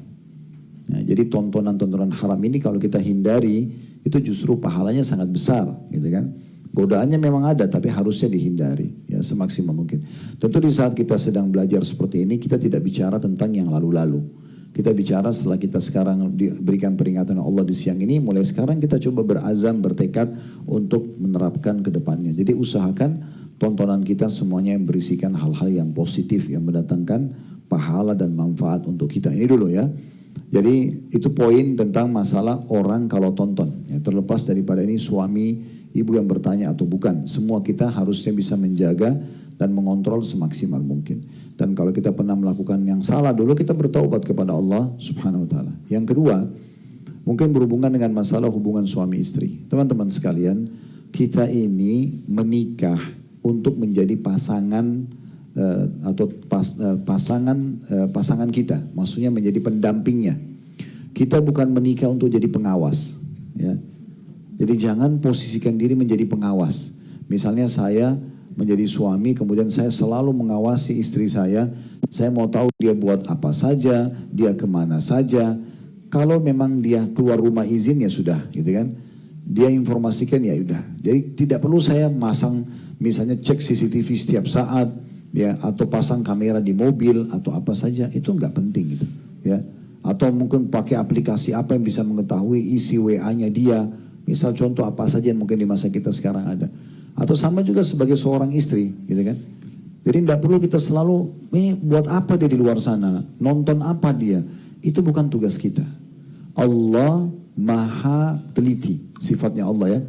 Nah, jadi tontonan-tontonan haram ini kalau kita hindari, itu justru pahalanya sangat besar, gitu kan. Godaannya memang ada, tapi harusnya dihindari ya semaksimal mungkin. Tentu di saat kita sedang belajar seperti ini, kita tidak bicara tentang yang lalu-lalu. Kita bicara setelah kita sekarang diberikan peringatan Allah di siang ini, mulai sekarang kita coba berazam, bertekad untuk menerapkan ke depannya. Jadi usahakan tontonan kita semuanya yang berisikan hal-hal yang positif, yang mendatangkan pahala dan manfaat untuk kita. Ini dulu ya. Jadi itu poin tentang masalah orang kalau tonton. Ya, terlepas daripada ini suami, ibu yang bertanya atau bukan. Semua kita harusnya bisa menjaga dan mengontrol semaksimal mungkin. Dan kalau kita pernah melakukan yang salah dulu, kita bertaubat kepada Allah Subhanahu wa taala. Yang kedua, mungkin berhubungan dengan masalah hubungan suami istri. Teman-teman sekalian, kita ini menikah untuk menjadi pasangan pasangan kita, maksudnya menjadi pendampingnya. Kita bukan menikah untuk jadi pengawas, ya. Jadi jangan posisikan diri menjadi pengawas. Misalnya saya menjadi suami, kemudian saya selalu mengawasi istri saya mau tahu dia buat apa saja, dia kemana saja. Kalau memang dia keluar rumah izin ya sudah, gitu kan. Dia informasikan ya udah. Jadi tidak perlu saya masang misalnya cek CCTV setiap saat, ya, atau pasang kamera di mobil atau apa saja, itu nggak penting gitu, ya. Atau mungkin pakai aplikasi apa yang bisa mengetahui isi WA-nya dia, misal contoh apa saja yang mungkin di masa kita sekarang ada. Atau sama juga sebagai seorang istri, gitu kan. Jadi tidak perlu kita selalu, buat apa dia di luar sana, nonton apa dia, itu bukan tugas kita. Allah maha teliti, sifatnya Allah ya.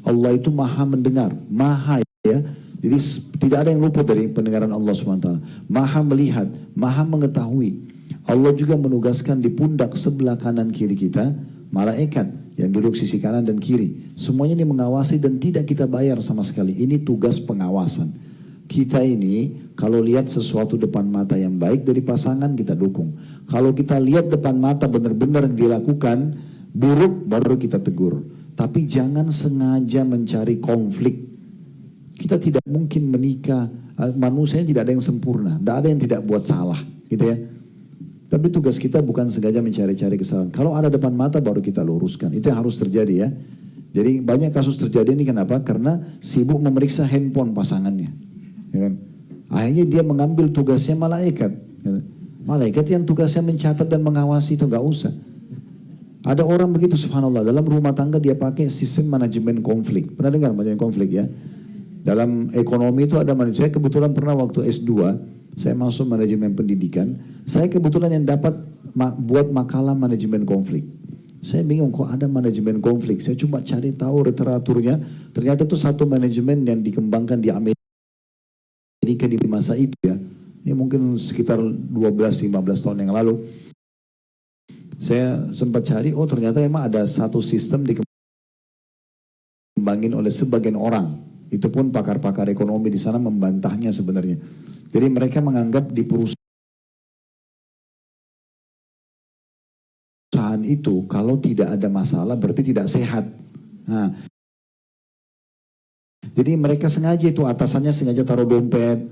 Allah itu maha mendengar, maha ya. Jadi tidak ada yang luput dari pendengaran Allah SWT. Maha melihat, maha mengetahui. Allah juga menugaskan di pundak sebelah kanan kiri kita malaikat yang duduk sisi kanan dan kiri. Semuanya ini mengawasi dan tidak kita bayar sama sekali. Ini tugas pengawasan. Kita ini kalau lihat sesuatu depan mata yang baik dari pasangan, kita dukung. Kalau kita lihat depan mata benar-benar dilakukan buruk, baru kita tegur. Tapi jangan sengaja mencari konflik. Kita tidak mungkin menikah, manusia tidak ada yang sempurna, tidak ada yang tidak buat salah, gitu ya. Tapi tugas kita bukan sengaja mencari-cari kesalahan. Kalau ada depan mata baru kita luruskan, itu yang harus terjadi ya. Jadi banyak kasus terjadi ini kenapa? Karena sibuk memeriksa handphone pasangannya, ya kan? Akhirnya dia mengambil tugasnya malaikat. Malaikat yang tugasnya mencatat dan mengawasi itu nggak usah. Ada orang begitu subhanallah, dalam rumah tangga dia pakai sistem manajemen konflik. Pernah dengar manajemen konflik ya? Dalam ekonomi itu ada manajemen. Saya kebetulan pernah waktu S2, saya masuk manajemen pendidikan. Saya kebetulan yang dapat buat makalah manajemen konflik. Saya bingung kok ada manajemen konflik. Saya coba cari tahu literaturnya. Ternyata itu satu manajemen yang dikembangkan di Amerika di masa itu ya. Ini mungkin sekitar 12-15 tahun yang lalu. Saya sempat cari, oh ternyata memang ada satu sistem dikembangin oleh sebagian orang. Itu pun pakar-pakar ekonomi di sana membantahnya sebenarnya. Jadi mereka menganggap di perusahaan itu kalau tidak ada masalah berarti tidak sehat. Nah, jadi mereka sengaja itu atasannya sengaja taruh dompet,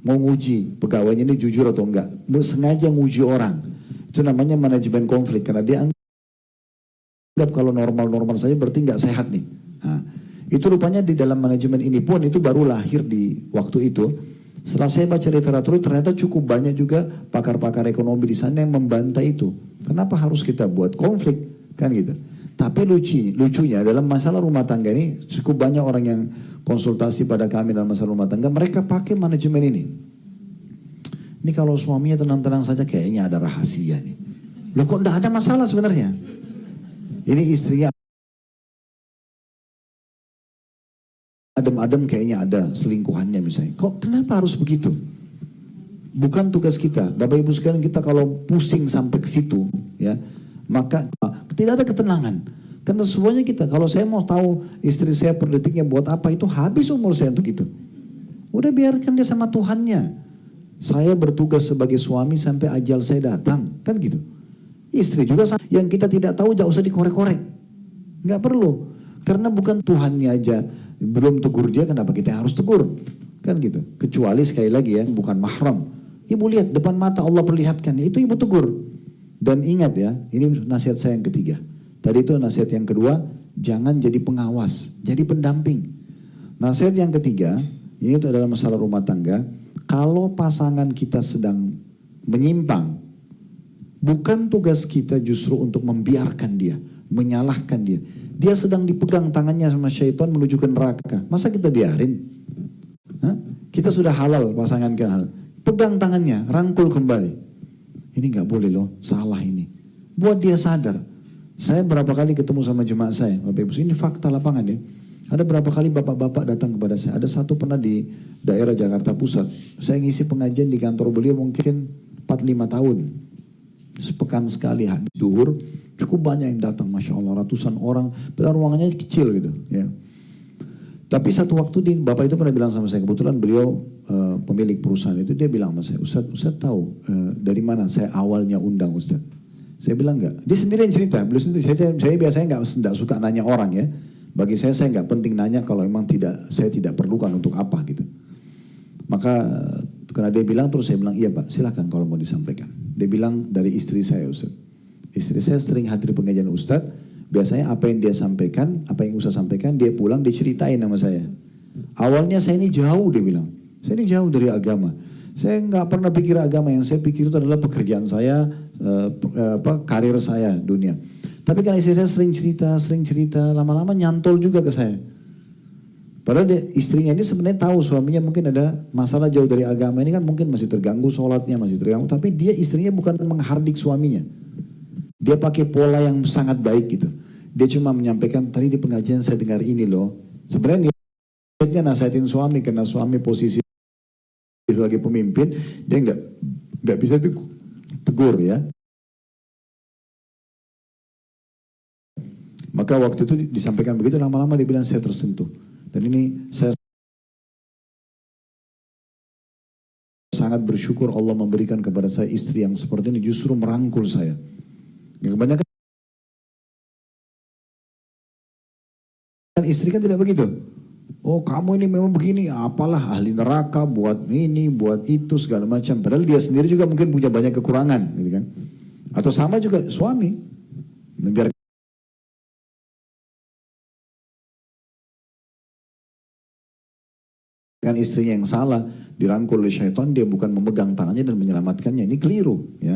mau nguji pegawainya ini jujur atau enggak. Sengaja nguji orang. Itu namanya manajemen konflik karena dia anggap kalau normal-normal saja berarti enggak sehat nih. Nah, itu rupanya di dalam manajemen ini pun itu baru lahir di waktu itu. Setelah saya baca literatur ternyata cukup banyak juga pakar-pakar ekonomi di sana yang membantah itu. Kenapa harus kita buat konflik kan gitu. Tapi lucunya dalam masalah rumah tangga ini cukup banyak orang yang konsultasi pada kami dalam masalah rumah tangga, mereka pakai manajemen ini. Ini kalau suaminya tenang-tenang saja kayaknya ada rahasia nih. Loh kok enggak ada masalah sebenarnya? Ini istrinya adem-adem kayaknya ada selingkuhannya misalnya. Kok kenapa harus begitu? Bukan tugas kita. Bapak Ibu sekalian, kita kalau pusing sampai ke situ, ya, maka tidak ada ketenangan. Karena semuanya kita, kalau saya mau tahu istri saya per detiknya buat apa, itu habis umur saya untuk itu. Udah biarkan dia sama Tuhannya. Saya bertugas sebagai suami sampai ajal saya datang, kan gitu. Istri juga yang kita tidak tahu jangan usah dikorek-korek. Nggak perlu. Karena bukan Tuhannya aja belum tegur dia, kenapa kita harus tegur? Kan gitu. Kecuali sekali lagi ya, bukan mahram. Ibu lihat depan mata Allah perlihatkan, itu ibu tegur. Dan ingat ya, ini nasihat saya yang ketiga. Tadi itu nasihat yang kedua, jangan jadi pengawas, jadi pendamping. Nasihat yang ketiga, ini itu adalah masalah rumah tangga. Kalau pasangan kita sedang menyimpang, bukan tugas kita justru untuk membiarkan dia, menyalahkan dia. Dia sedang dipegang tangannya sama syaitan menuju ke neraka. Masa kita biarin? Hah? Kita sudah halal pasangan kita halal. Pegang tangannya, rangkul kembali. Ini nggak boleh loh, salah ini. Buat dia sadar. Saya berapa kali ketemu sama jemaah saya, Bapak Ibu, ini fakta lapangan ya. Ada berapa kali bapak-bapak datang kepada saya. Ada satu pernah di daerah Jakarta Pusat. Saya ngisi pengajian di kantor beliau mungkin 4-5 tahun. Sepekan sekali habis duhur, cukup banyak yang datang, Masya Allah, ratusan orang. Padahal ruangannya kecil gitu ya. Tapi satu waktu bapak itu pernah bilang sama saya, kebetulan beliau pemilik perusahaan itu, dia bilang sama saya, Ustaz tahu dari mana saya awalnya undang Ustaz? Saya bilang enggak. Dia sendiri yang cerita. Beliau sendiri. Saya biasanya enggak suka nanya orang ya. Bagi saya enggak penting nanya kalau memang saya tidak perlukan untuk apa gitu. Maka karena dia bilang, terus saya bilang, iya Pak, silakan kalau mau disampaikan. Dia bilang dari istri saya Ustaz. Istri saya sering hadir pengajian Ustaz. Biasanya apa yang dia sampaikan, apa yang Ustaz sampaikan, dia pulang diceritain sama saya. Awalnya saya ini jauh, dia bilang. Saya ini jauh dari agama. Saya nggak pernah pikir agama, yang saya pikir itu adalah pekerjaan saya, karir saya dunia. Tapi kan istri saya sering cerita, lama-lama nyantol juga ke saya. Padahal istrinya ini sebenarnya tahu suaminya mungkin ada masalah jauh dari agama ini, kan mungkin masih terganggu sholatnya, masih terganggu. Tapi dia istrinya bukan menghardik suaminya. Dia pakai pola yang sangat baik gitu. Dia cuma menyampaikan, tadi di pengajian saya dengar ini loh. Sebenarnya niatnya nasihatin suami, karena suami posisi sebagai pemimpin, dia nggak bisa tegur ya. Maka waktu itu disampaikan begitu, lama-lama dia bilang saya tersentuh. Dan ini saya sangat bersyukur Allah memberikan kepada saya istri yang seperti ini, justru merangkul saya. Ya, kebanyakan istri kan tidak begitu. Oh kamu ini memang begini, apalah ahli neraka, buat ini, buat itu, segala macam. Padahal dia sendiri juga mungkin punya banyak kekurangan, gitu kan. Atau sama juga suami, membiarkan istrinya yang salah, dirangkul oleh syaitan, dia bukan memegang tangannya dan menyelamatkannya. Ini keliru, ya.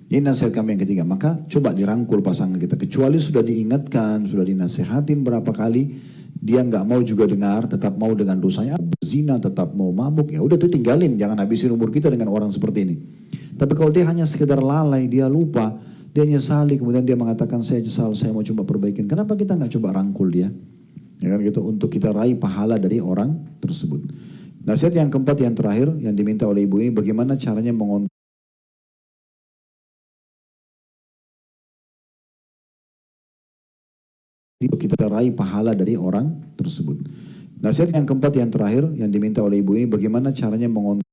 Ini nasihat kami yang ketiga. Maka coba dirangkul pasangan kita. Kecuali sudah diingatkan, sudah dinasehatin berapa kali, dia nggak mau juga dengar, tetap mau dengan dosanya, zina, tetap mau mabuk, ya udah tuh tinggalin, jangan habisin umur kita dengan orang seperti ini. Tapi kalau dia hanya sekedar lalai, dia lupa, dia nyesali, kemudian dia mengatakan saya nyesal, saya mau coba perbaikin. Kenapa kita nggak coba rangkul dia? Ya kan gitu, untuk kita raih pahala dari orang tersebut. Nasihat yang keempat, yang terakhir, yang diminta oleh ibu ini, bagaimana caranya mengontrol kita raih pahala dari orang tersebut. Nasihat yang keempat, yang terakhir, yang diminta oleh ibu ini, bagaimana caranya mengontrol